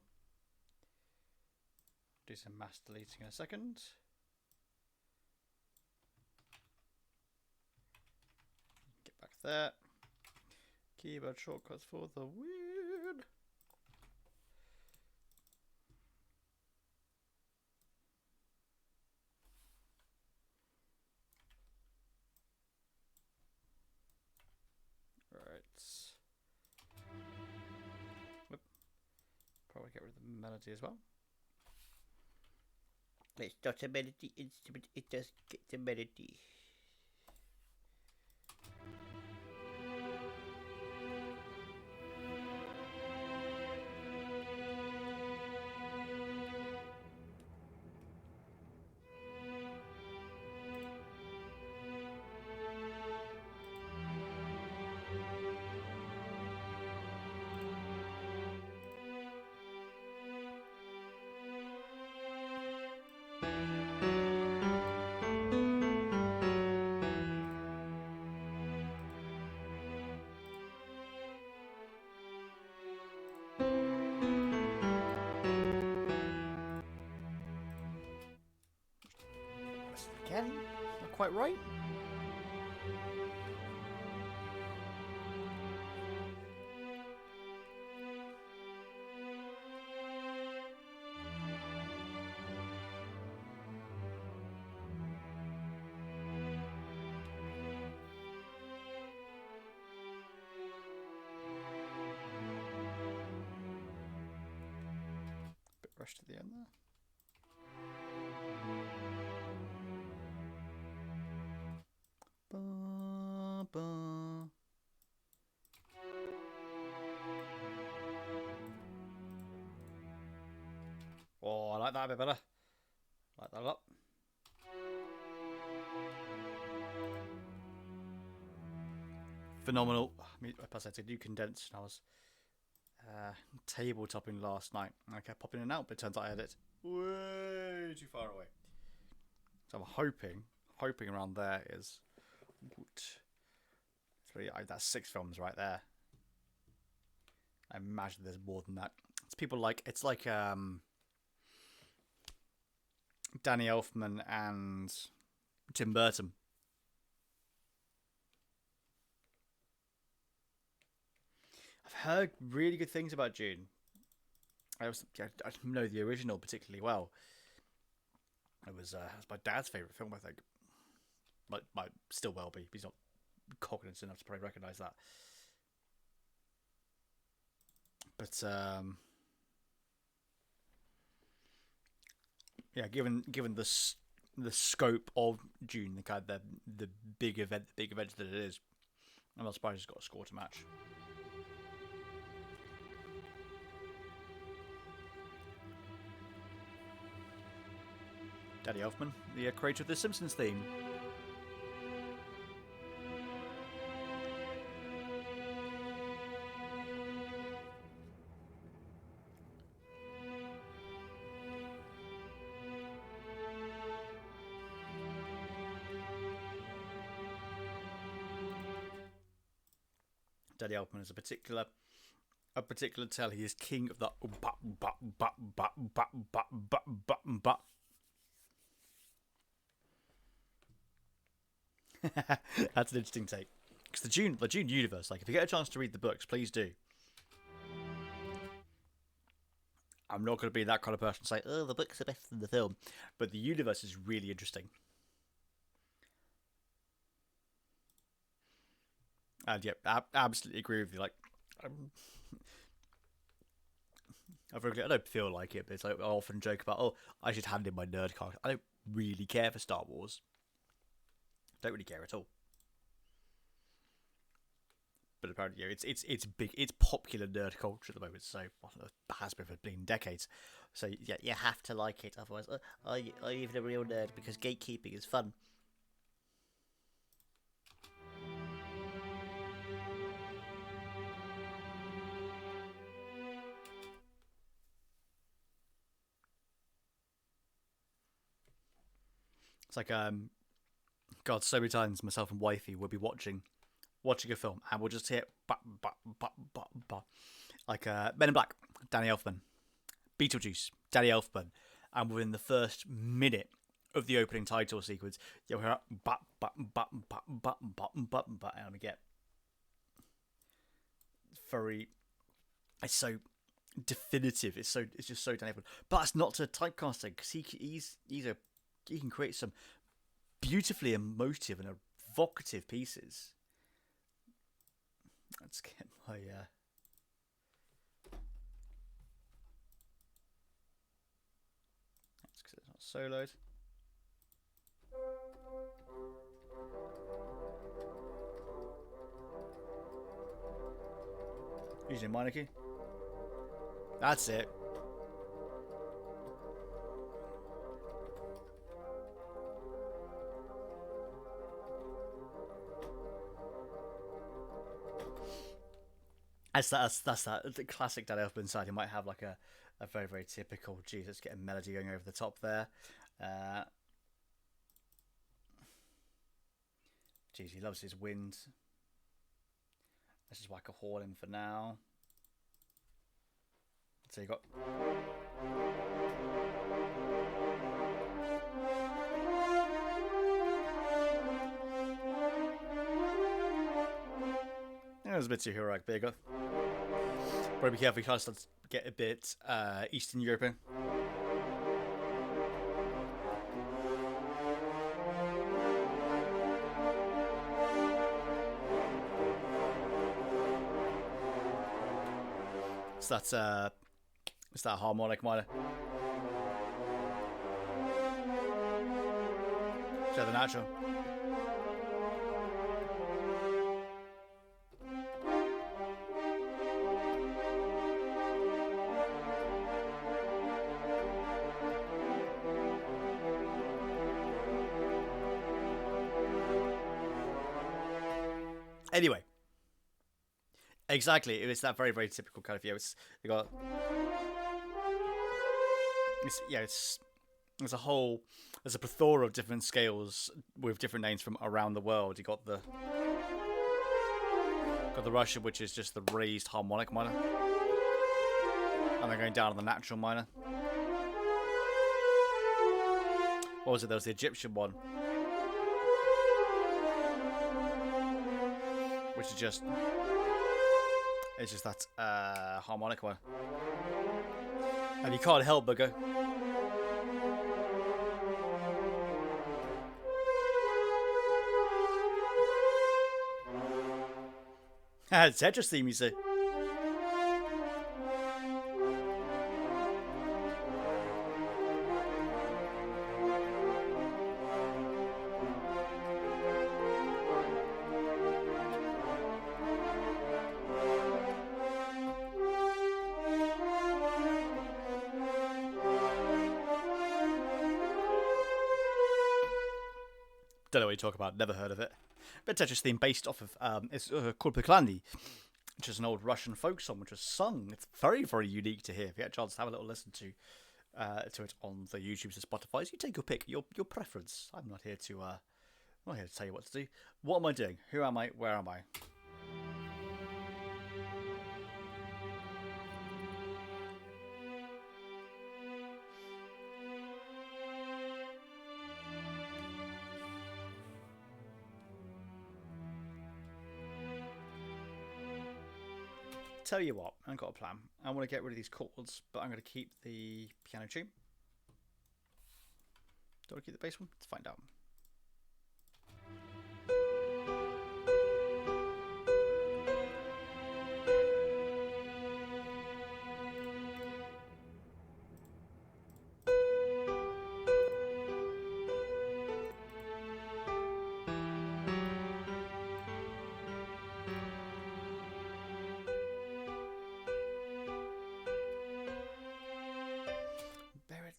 Do some mass deleting in a second. Get back there. Keyboard shortcuts for the win. Right. Whoop. Probably get rid of the melody as well. It's not a melody instrument, it just gets a melody. Again, not quite right. Bit rushed at the end there. Oh, I like that a bit better. I like that a lot. Phenomenal. Plus, I had to do condensed, and I was tabletopping last night. I kept popping in and out, but it turns out I had it way too far away. So I'm hoping around there is. That's 6 films right there. I imagine there's more than that. It's like Danny Elfman and Tim Burton. I've heard really good things about Dune. I know the original particularly well. It was my dad's favourite film, I think. Might still well be. He's not cognizant enough to probably recognise that. But yeah, given the scope of Dune, the big event that it is, I'm not surprised he's got a score to match. Danny Elfman, the creator of the Simpsons theme. Danny Elfman is a particular tell. He is king of the That's an interesting take. Because the Dune universe, like, if you get a chance to read the books, please do. I'm not going to be that kind of person to say, oh, the books are better than the film. But the universe is really interesting. And yeah, I absolutely agree with you. Like, I don't feel like it, but it's like I often joke about, oh, I should hand in my nerd card. I don't really care for Star Wars. Don't really care at all. But apparently, yeah, it's big. It's popular nerd culture at the moment. So it has been for decades. So yeah, you have to like it. Otherwise, are you even a real nerd? Because gatekeeping is fun. It's like God, so many times myself and wifey will be watching a film and we'll just hear like Men in Black, Danny Elfman, Beetlejuice, Danny Elfman, and within the first minute of the opening title sequence, you'll hear and we get very. It's so definitive. It's just so Danny Elfman, but that's not to typecasting because he can create some beautifully emotive and evocative pieces. Let's get my that's because it's not soloed. Usually minor key. That's it. That's that the classic Danny Elfman side. He might have like a very, very typical, geez, let's get a melody going over the top there. Geez, he loves his wind. Let's just whack a horn in for now. So you got. That was a bit too heroic, but you got. Probably be careful, you can't start to get a bit Eastern European. So it's that harmonic minor. So the natural. Anyway, exactly. It's that very, very typical kind of view. You got. There's a plethora of different scales with different names from around the world. You got the Russian, which is just the raised harmonic minor, and then going down to the natural minor. What was it? There was the Egyptian one, which is just that harmonic one, and you can't help but go. Tetris theme, you see. Don't know what you talk about. Never heard of it. But Tetris theme based off of it's called Poklani, which is an old Russian folk song which was sung. It's very, very unique to hear. If you get a chance to have a little listen to it on the YouTubes and Spotify's, you take your pick, your preference. I'm not here to tell you what to do. What am I doing? Who am I? Where am I? Tell you what, I've got a plan. I want to get rid of these chords, but I'm going to keep the piano tune. Do I keep the bass one? Let's find out.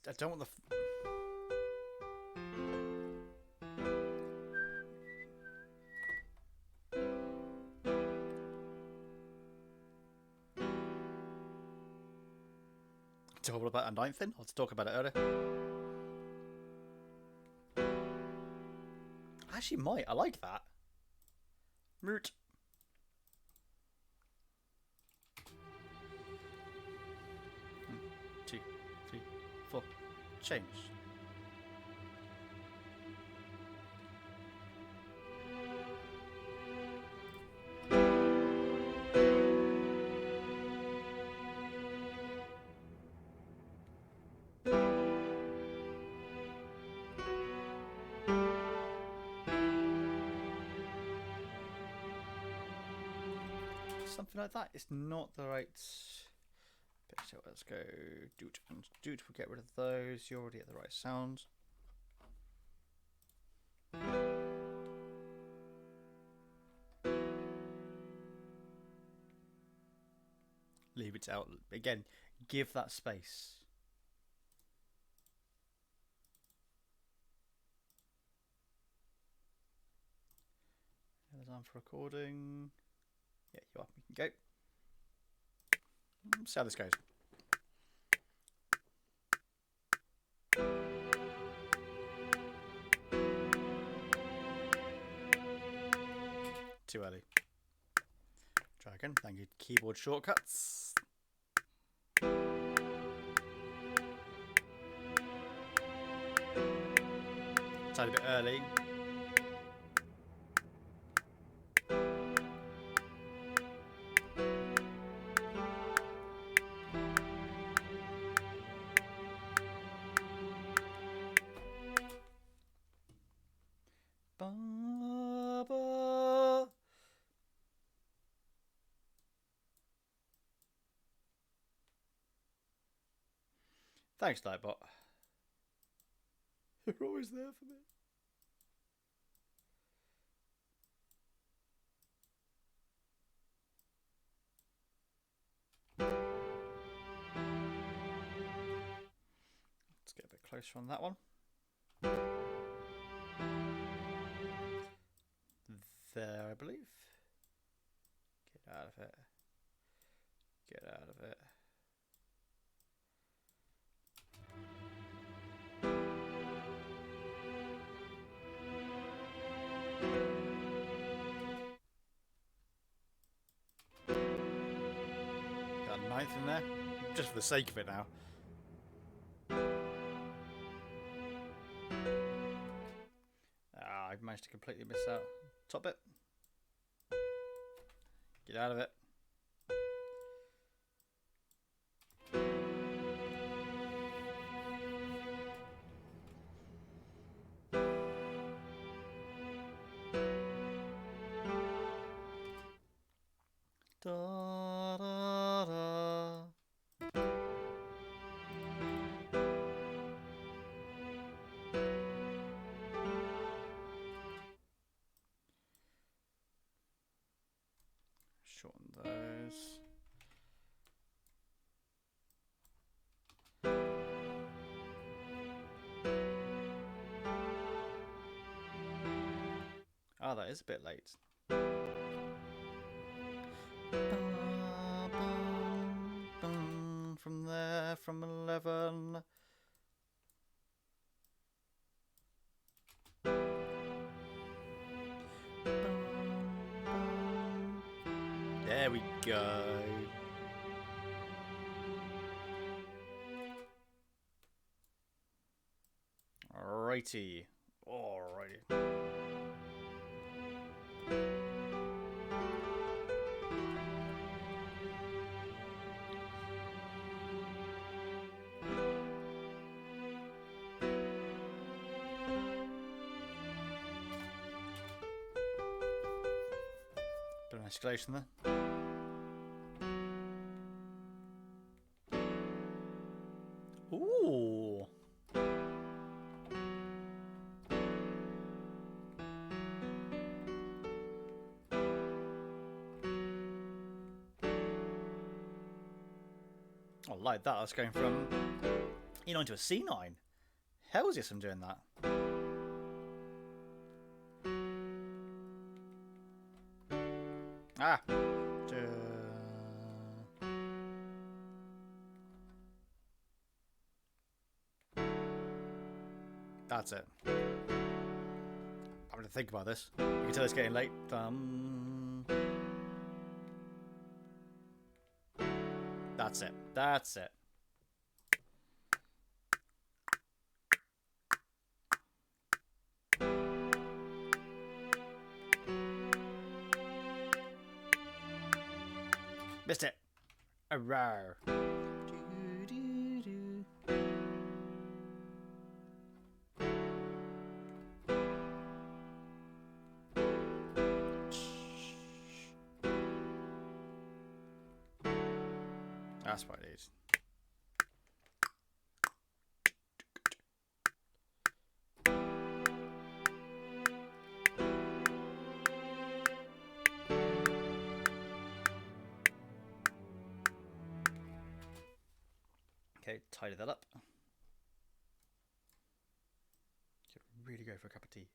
I don't want the... Talk about a ninth then? Let's talk about it earlier. I actually might. I like that. Root. Two, three, four. Change. Something like that. It's not the right... So let's go doot and doot. We'll get rid of those. You're already at the right sound. Leave it out. Again, give that space. There's on for recording. Yeah, you are. We can go. See how this goes. Too early. Try again. Thank you. Keyboard shortcuts. Tiny bit early. Thanks, Nightbot. You're always there for me. Let's get a bit closer on that one. There, I believe. Get out of it. Get out of it. Got a ninth in there, just for the sake of it now. I've managed to completely miss out. Top bit. Get out of it. Da, da, da. Shorten those. Ah, that is a bit late. From there, from 11. There we go. Alrighty. Alrighty. Bit of escalation there. Ooh. I like that. That's going from E9 to a C9. Hell's yes, I'm doing that. Ah. That's it. I'm going to think about this. You can tell it's getting late. That's it. That's it. Missed it. A row. That's what it is. Okay, tidy that up. Should really go for a cup of tea.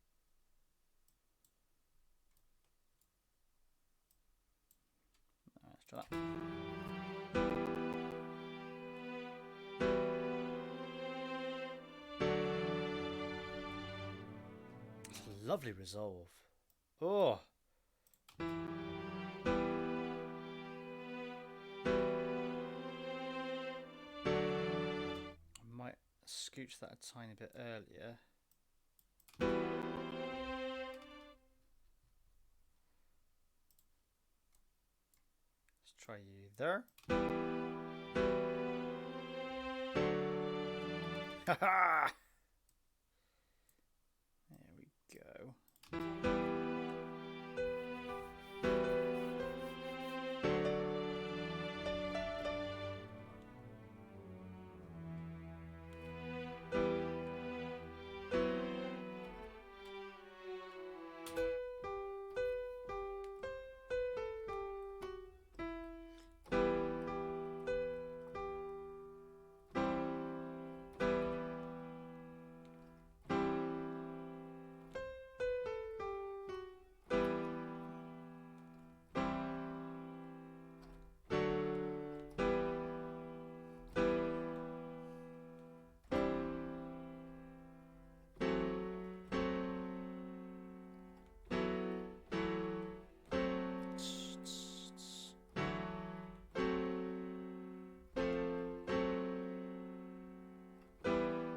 Let's try that. Lovely resolve. Oh. I might scooch that a tiny bit earlier. Let's try you there. Haha! There we go.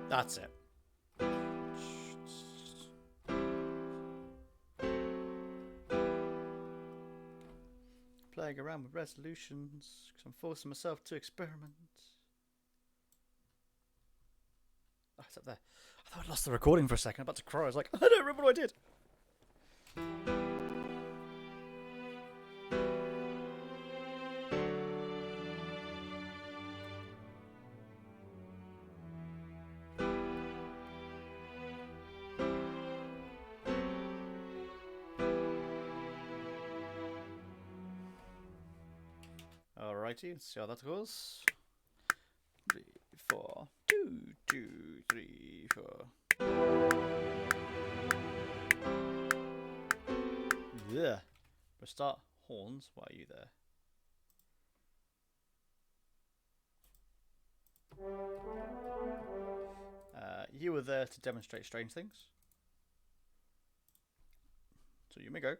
That's it. Playing around with resolutions because I'm forcing myself to experiment. Oh, it's up there. I thought I lost the recording for a second. I'm about to cry. I was like, I don't remember what I did. Alrighty, let's see how that goes. 3, 4, 2, 2, 3, 4. Ugh. We'll start horns. Why are you there? You were there to demonstrate strange things. So you may go.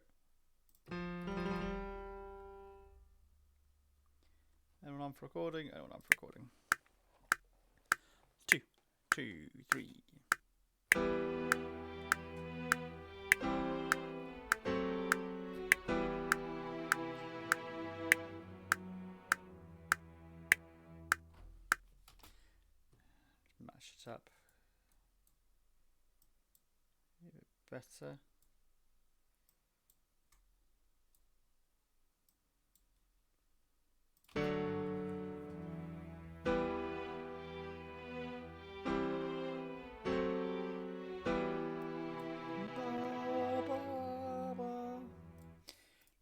Anyone on for recording? Anyone on for recording? 2, 2, 3. Match it up. A bit better.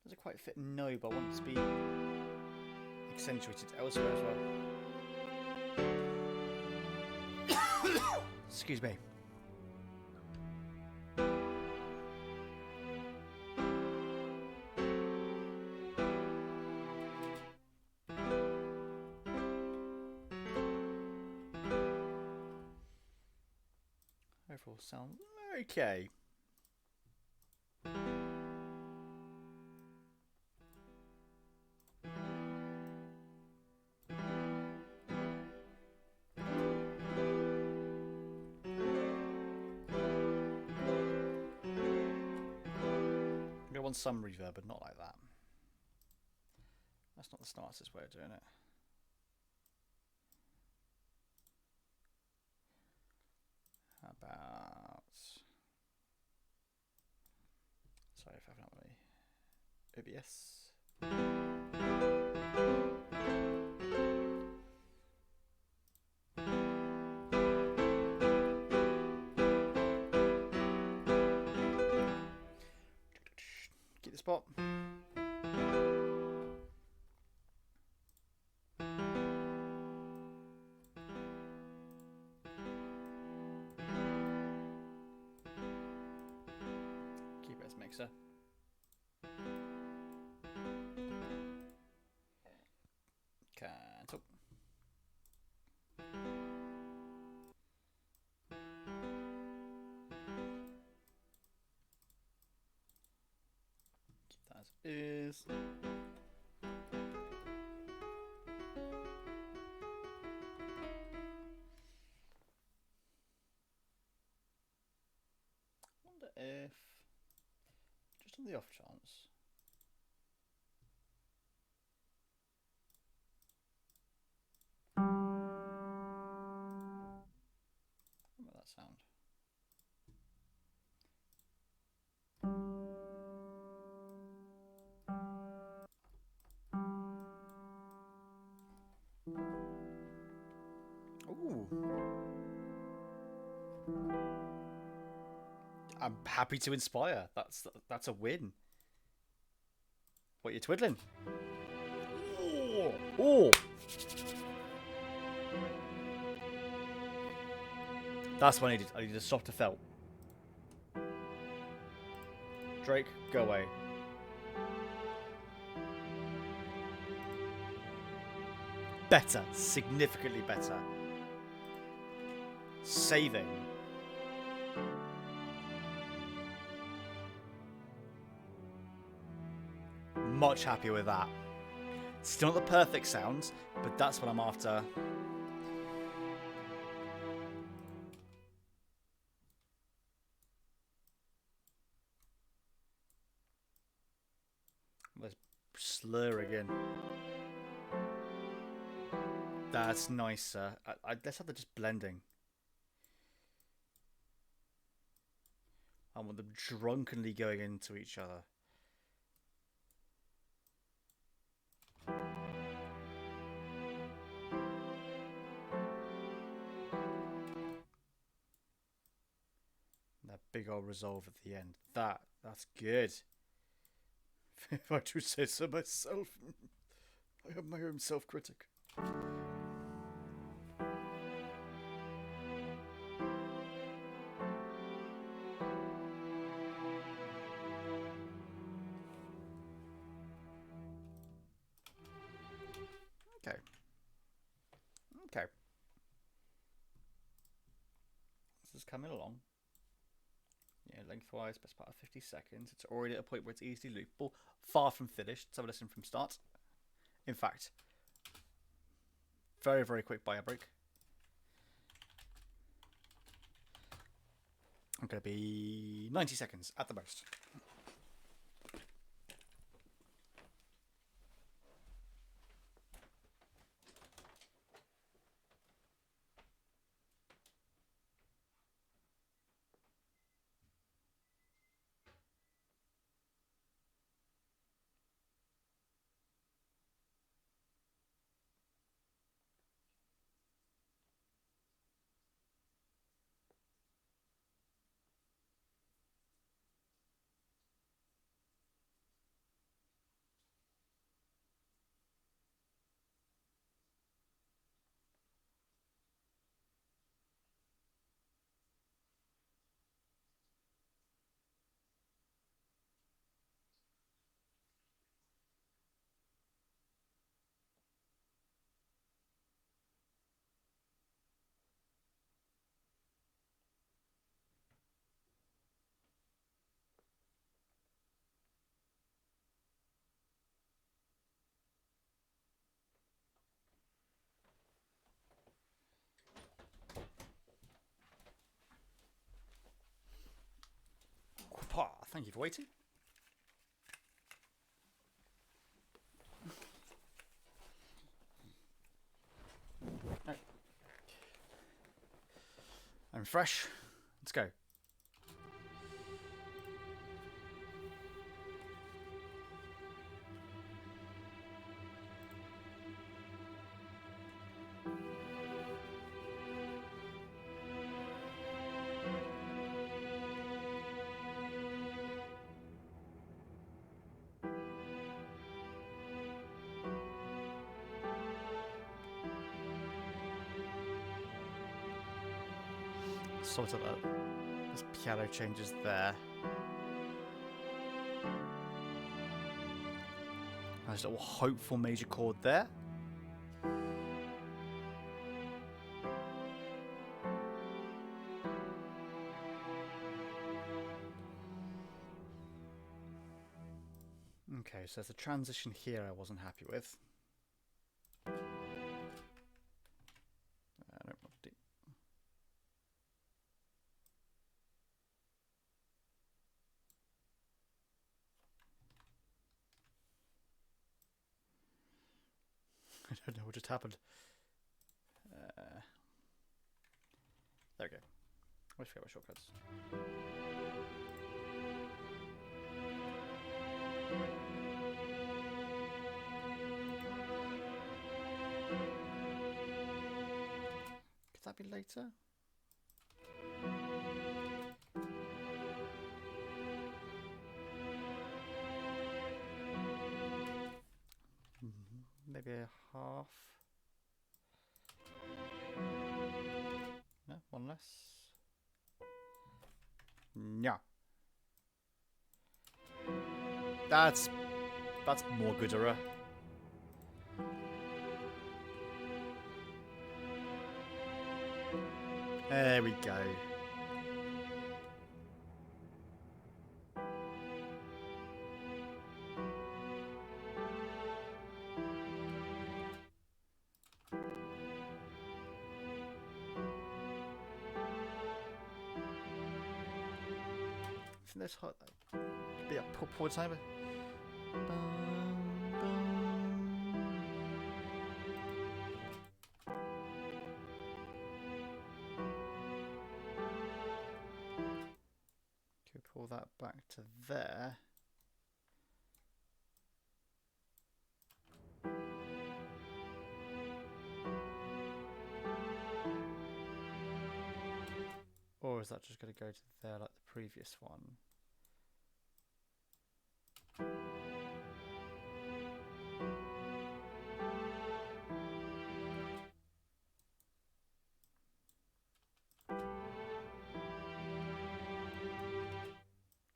Does it quite fit? No, but I want it to be accentuated elsewhere as well. Excuse me. Overall sound okay. I want some reverb, but not like that. That's not the smartest way of doing it. How about... Sorry if I haven't had my OBS. Keep the spot. Keep it as mixer. Cancel. Keep that as is. Wonder if, just on the off chance, what about that sound? Ooh. I'm happy to inspire. That's a win. What, you're twiddling? Oh. Oh. That's what I needed. I needed a softer felt. Drake, go away. Better. Significantly better. Saving. Much happier with that. Still not the perfect sounds, but that's what I'm after. Let's slur again. That's nicer. Let's have the just blending. I want them drunkenly going into each other. That big old resolve at the end. That's good. If I do say so myself, I am my own self-critic. coming along. Yeah, lengthwise, best part of 50 seconds. It's already at a point where it's easily loopable. Far from finished. Let's have a listen from start. In fact, very, very quick bio break. I'm going to be 90 seconds at the most. Thank you for waiting. Right. I'm fresh. Let's go. Sort of there's piano changes there. Nice little hopeful major chord there. Okay, so there's a transition here I wasn't happy with. I don't want to do. I don't know what just happened. There we go. I always forget my shortcuts. Could that be later? Maybe a half. No, one less. No. That's more gooder. There we go. I think that's hot. Be a poor timer. Can we pull that back to there? Or is that just going to go to there like the previous one?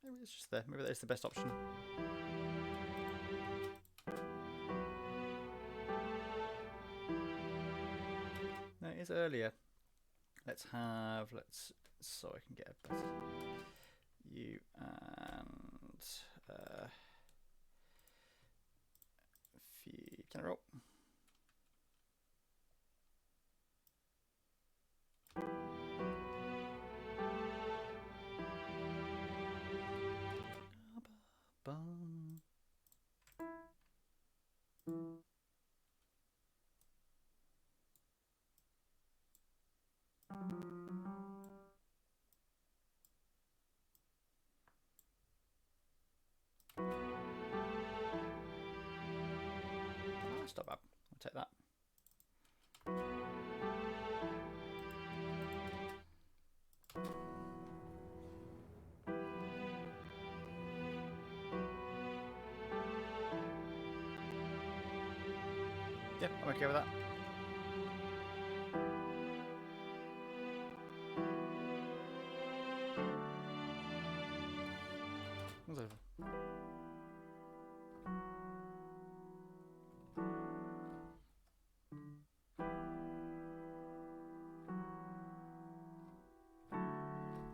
Maybe it's just there. Maybe that's the best option. No, it is earlier. Let's so I can get a better you and feed. Can I roll? That's not bad. I'll take that. Yeah, I'm okay with that. It's over.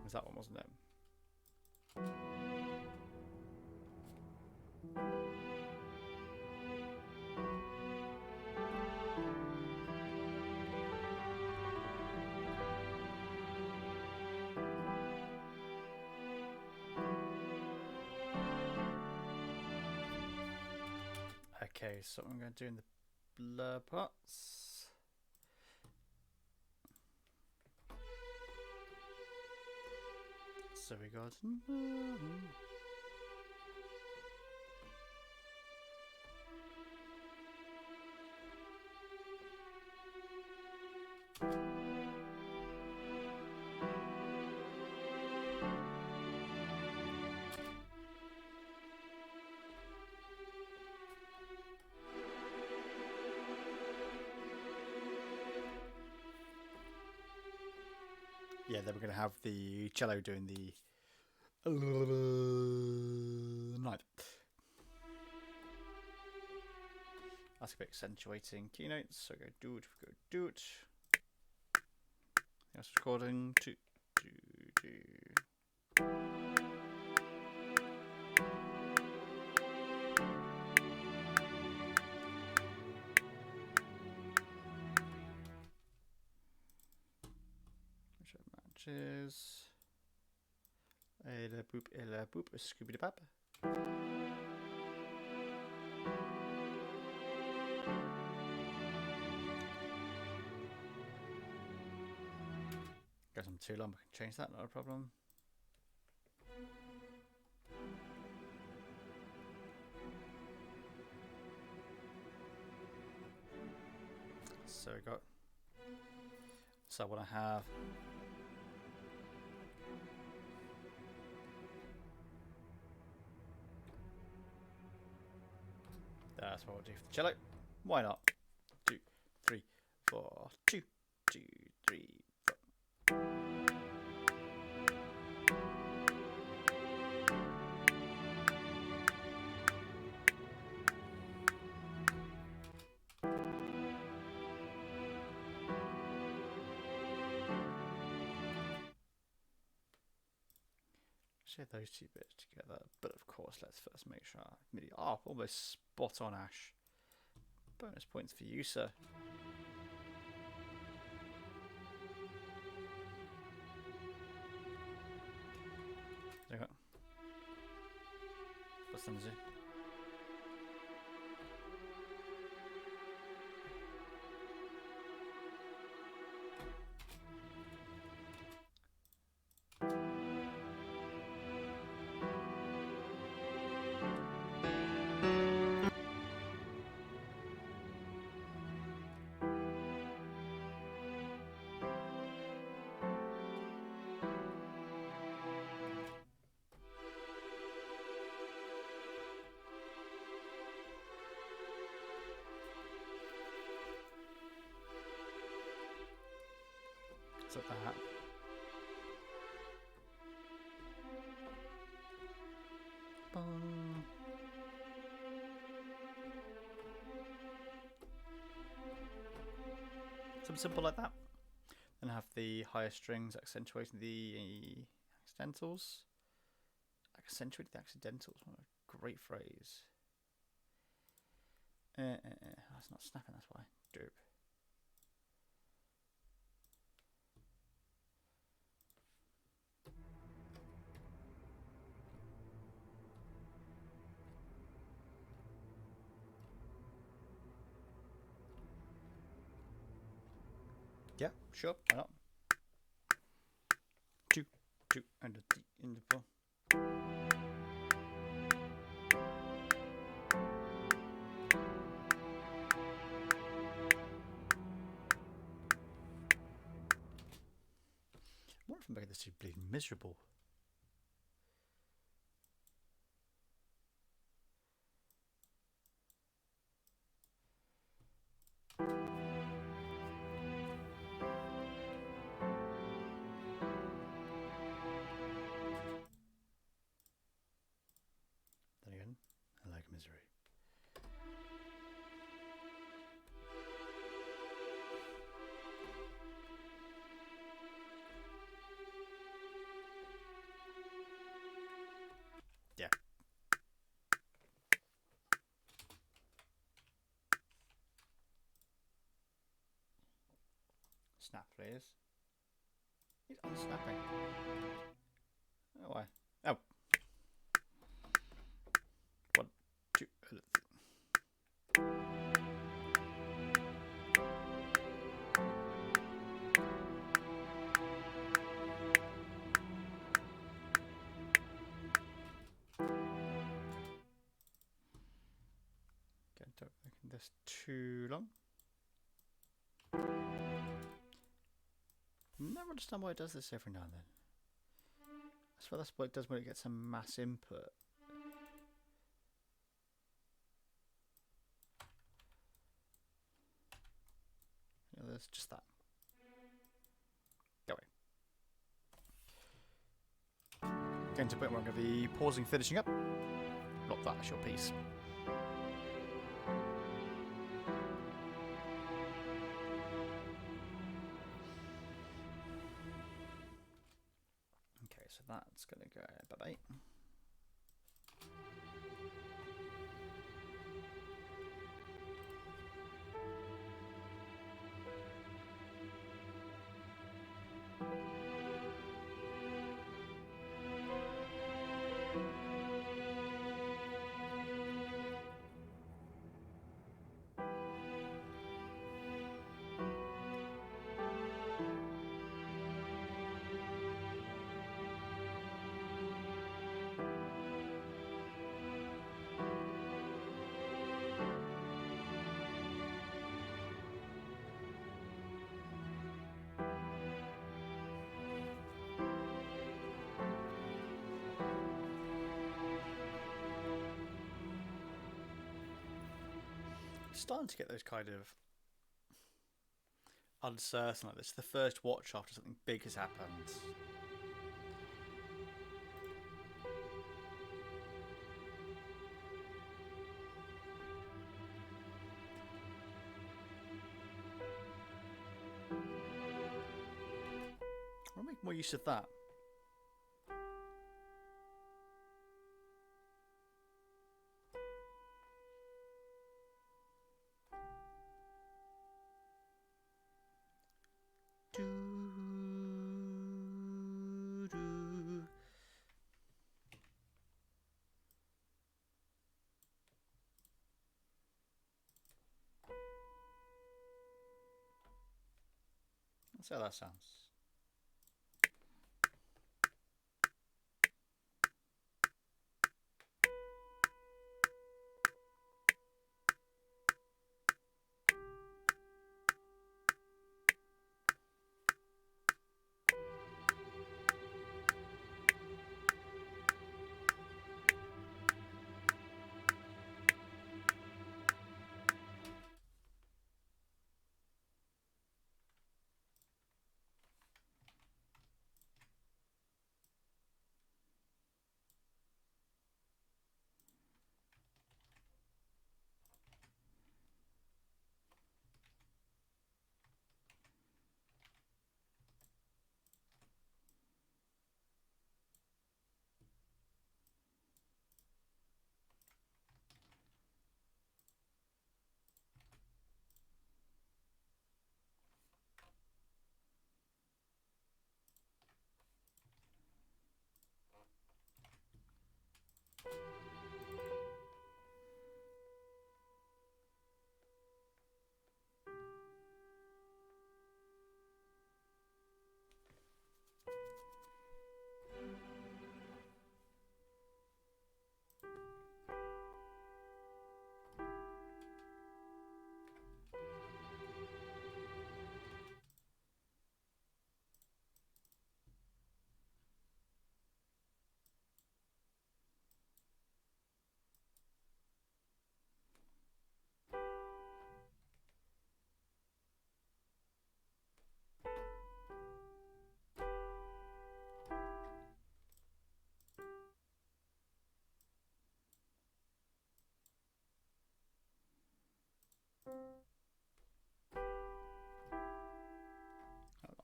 Was that one, wasn't it? Okay, so I'm going to do in the blur parts. So we got. Yeah, then we're going to have the cello doing the ninth. That's a bit accentuating keynotes. So go do it, go do it. That's recording. Do. Which matches. Ella boop, Scooby Doo Bab. Goes on too long, I can change that, not a problem. So we got. So I want to have. That's what we'll do for the cello. Why not? 2, 3, 4. 2, 2, 3, 4. Share those two bits together, but of course, let's first make sure MIDI. Oh, almost spot on, Ash. Bonus points for you, sir. There you go. What's the music? So that. Something simple like that. Then I have the higher strings, accentuating the accidentals. Accentuating the accidentals. What a great phrase. That's not snapping, that's why. Dope. Yeah, sure, why not? 2, 2, and a D in the ball. What if I make this too bleeding miserable? Then again, I like misery. Yeah. Snap, please. He's unsnapping. Oh, why? Oh. 1, 2. Don't make this too long. Never understand why it does this every now and then. I swear that's what it does when it gets some mass input. Yeah, there's just that. Go away. Getting to a point where I'm going to be pausing, finishing up. Not that short piece. Okay, so that's going to go bye-bye. Starting to get those kind of uncertain like this. The first watch after something big has happened. I'll make more use of that. Let's see how that sounds.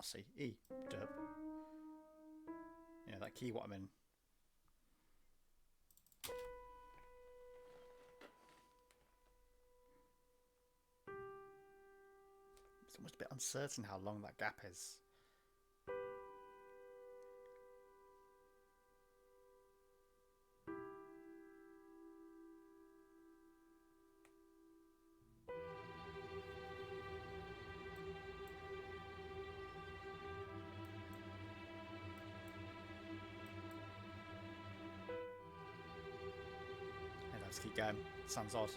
C, E, derp. Yeah, that key what I'm in. It's almost a bit uncertain how long that gap is. Yeah, let's keep going. Sounds odd.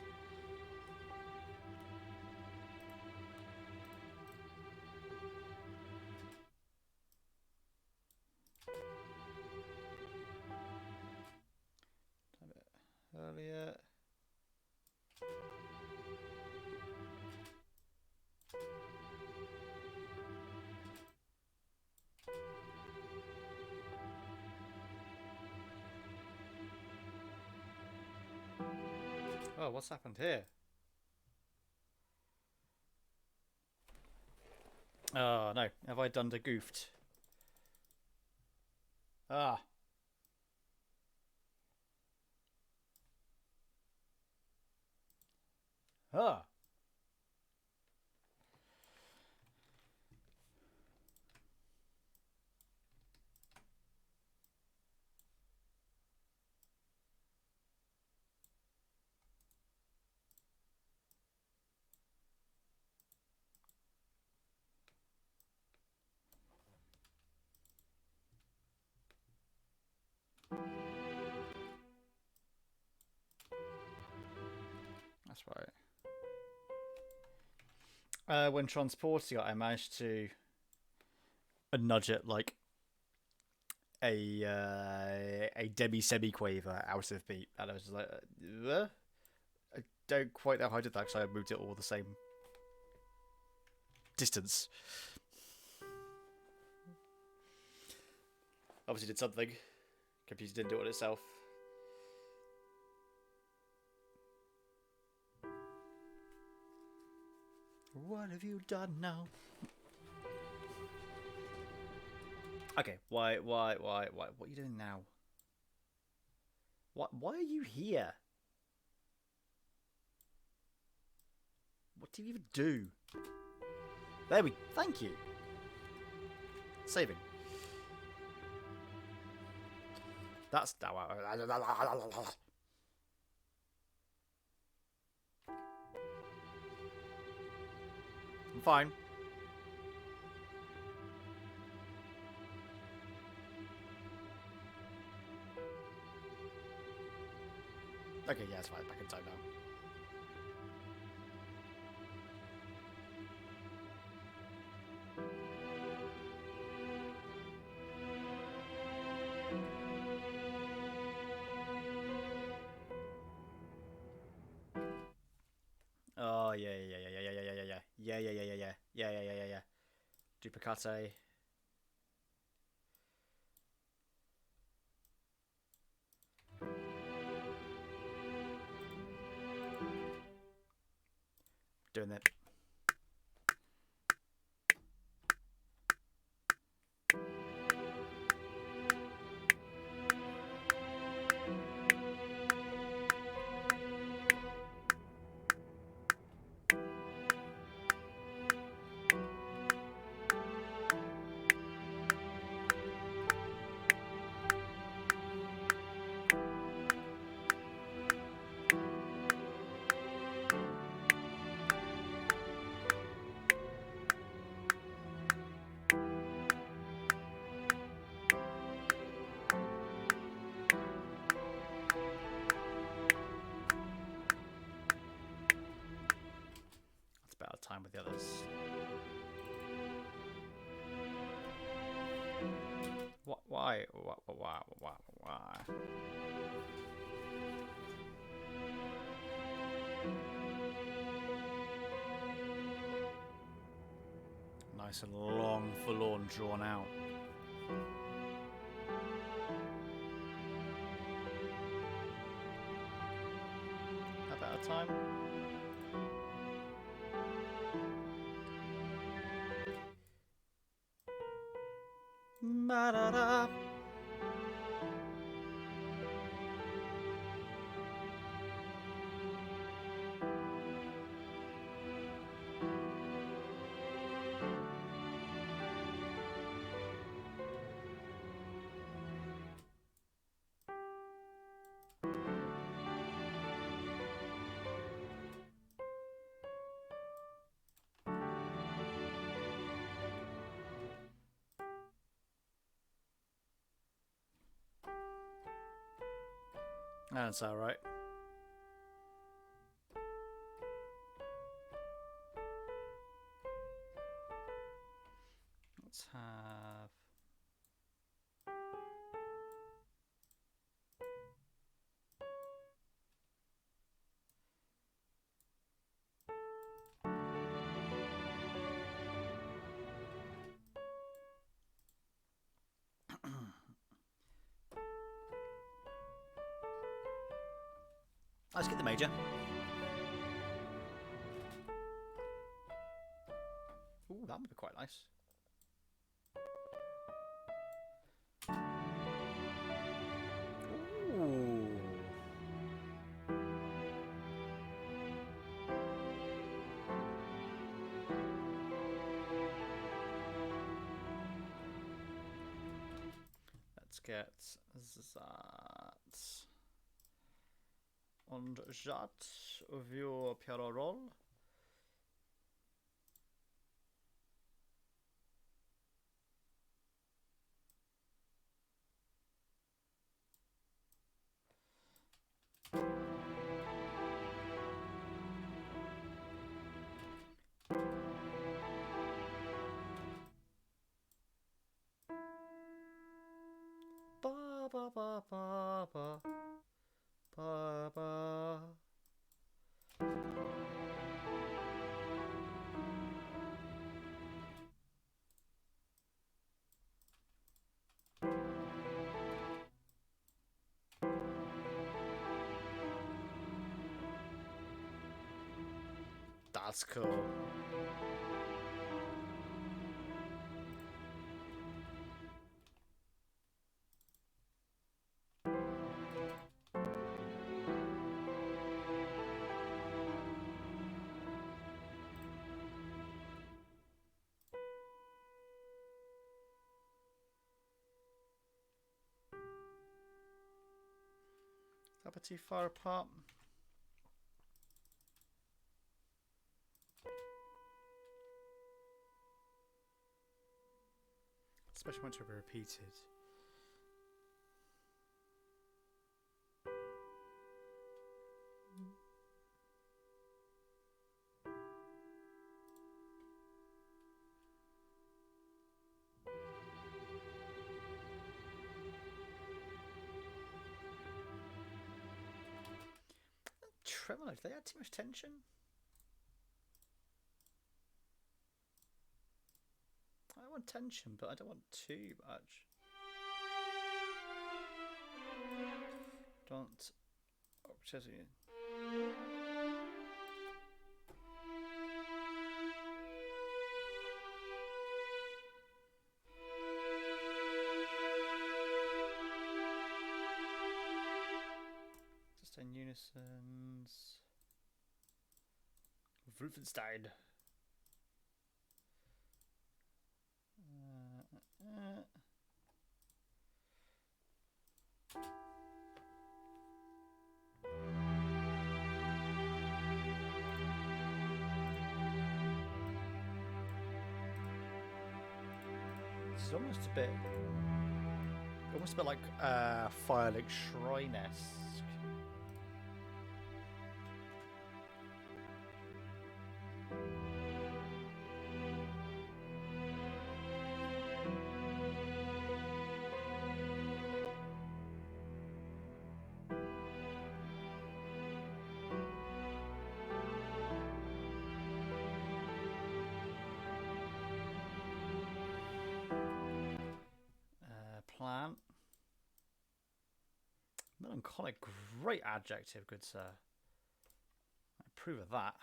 A bit earlier. Oh, what's happened here? Oh, no. Have I done the goofed? Ah. Ah. That's right. When transporting it, I managed to nudge it like a demi-semi-quaver out of beat, and I was just like, I don't quite know how I did that because I moved it all the same distance. Obviously did something. Computer didn't do it itself. What have you done now? Okay, why? What are you doing now? Why are you here? What do you even do? There we... Thank you. Saving. That's... I'm fine. Okay, yeah, it's fine. Back in time now. Oh, yeah. Duplicate. Doing that. About time with the others. What? Why? Why? Nice and long, forlorn, drawn out. About a time. That's alright. Let's have... Let's get the major. Ooh, that would be quite nice. Ooh. Let's get that. Und that wir Pierrot. Ba ba ba ba ba ba ba. That's cool. Is that too far apart? Especially once it'll be repeated. Tremolo, do they add too much tension? I want tension, but I don't want too much. Don't. Oh, just in unisons. Wolfenstein. It's almost a bit like Firelink Shrine-esque. Plant. Melancholic, great adjective, good sir. I approve of that.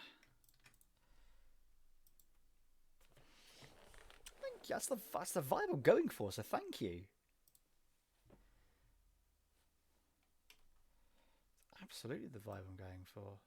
Thank you. That's the vibe I'm going for, so thank you. Absolutely the vibe I'm going for.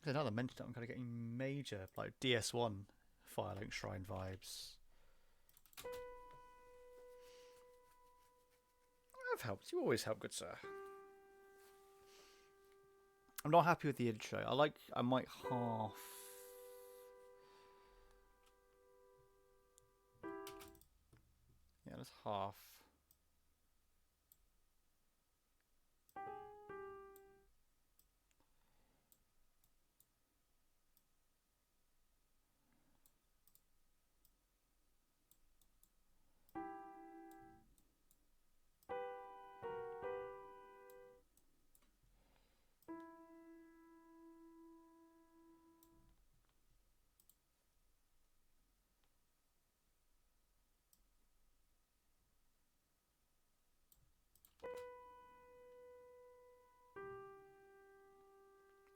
Another mention that I'm kind of getting major, like DS1 Firelink Shrine vibes. I've helped. You always help, good sir. I'm not happy with the intro. I might half. Yeah, that's half.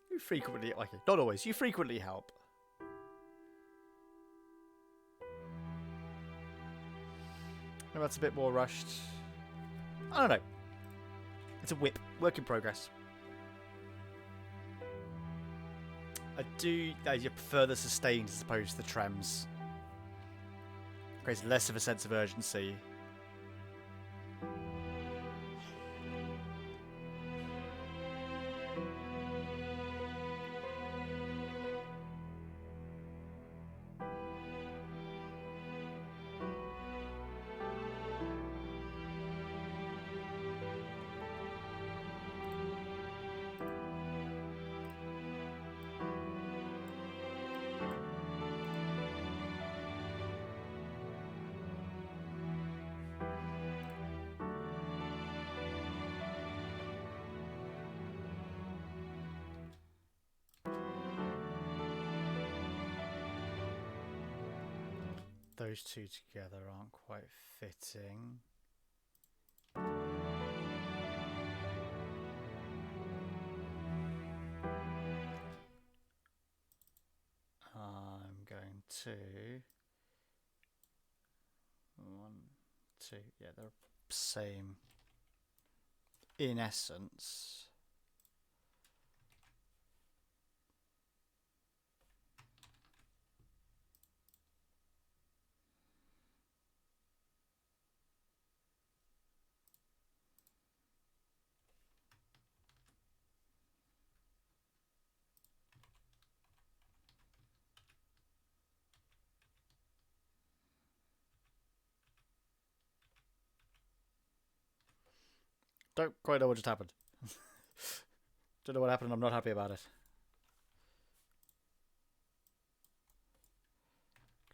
You frequently, okay, not always, you frequently help. Maybe that's a bit more rushed. I don't know. It's a whip. Work in progress. I do prefer the sustained as opposed to the trems. Creates less of a sense of urgency. Those two together aren't quite fitting. I'm going to 1, 2. Yeah, they're same in essence. Don't quite know what just happened. Don't know what happened. I'm not happy about it.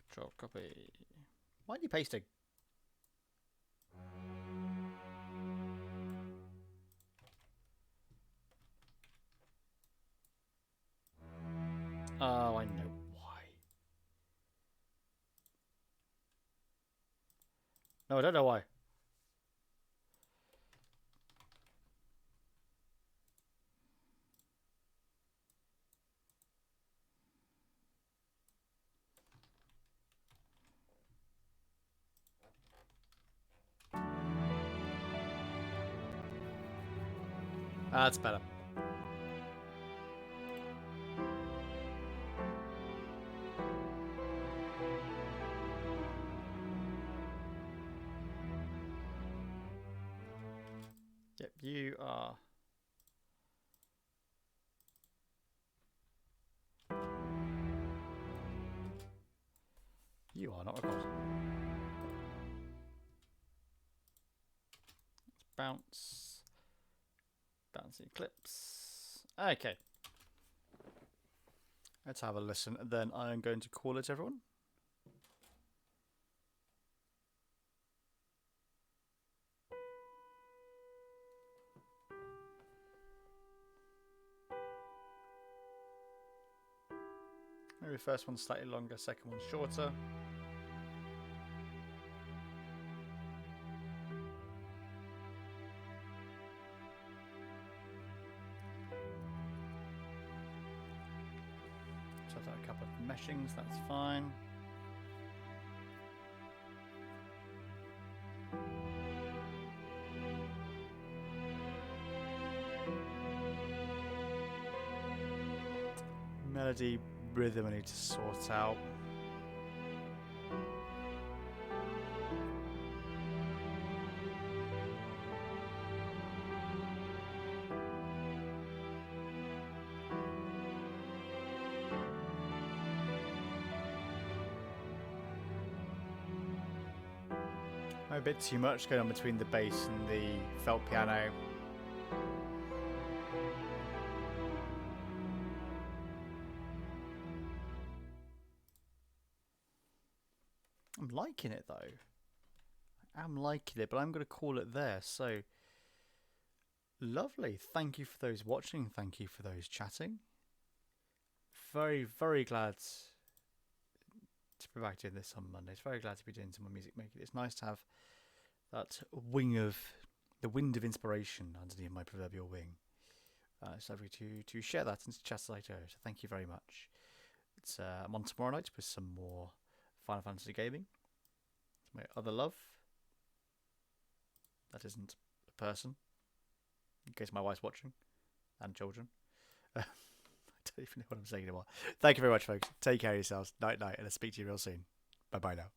Control copy. Why are you pasting? Oh, I know why. No, I don't know why. That's better. Yep, you are. You are not recorded. Let's bounce. Bouncing clips. Okay. Let's have a listen. Then I am going to call it, everyone. Maybe first one's slightly longer, second one's shorter. Set out a couple of meshings, that's fine. Melody, rhythm I need to sort out. A bit too much going on between the bass and the felt piano. I'm liking it though. I'm liking it, but I'm going to call it there. So lovely. Thank you for those watching. Thank you for those chatting. Very, very glad to be back doing this on Mondays. Very glad to be doing some more music making. It's nice to have that wind of inspiration underneath my proverbial wing. It's lovely to share that and to chat later. So thank you very much. I'm on tomorrow night with some more Final Fantasy gaming. It's my other love. That isn't a person, in case my wife's watching, and children. I don't even know what I'm saying anymore. Thank you very much, folks. Take care of yourselves. Night, night, and I'll speak to you real soon. Bye-bye now.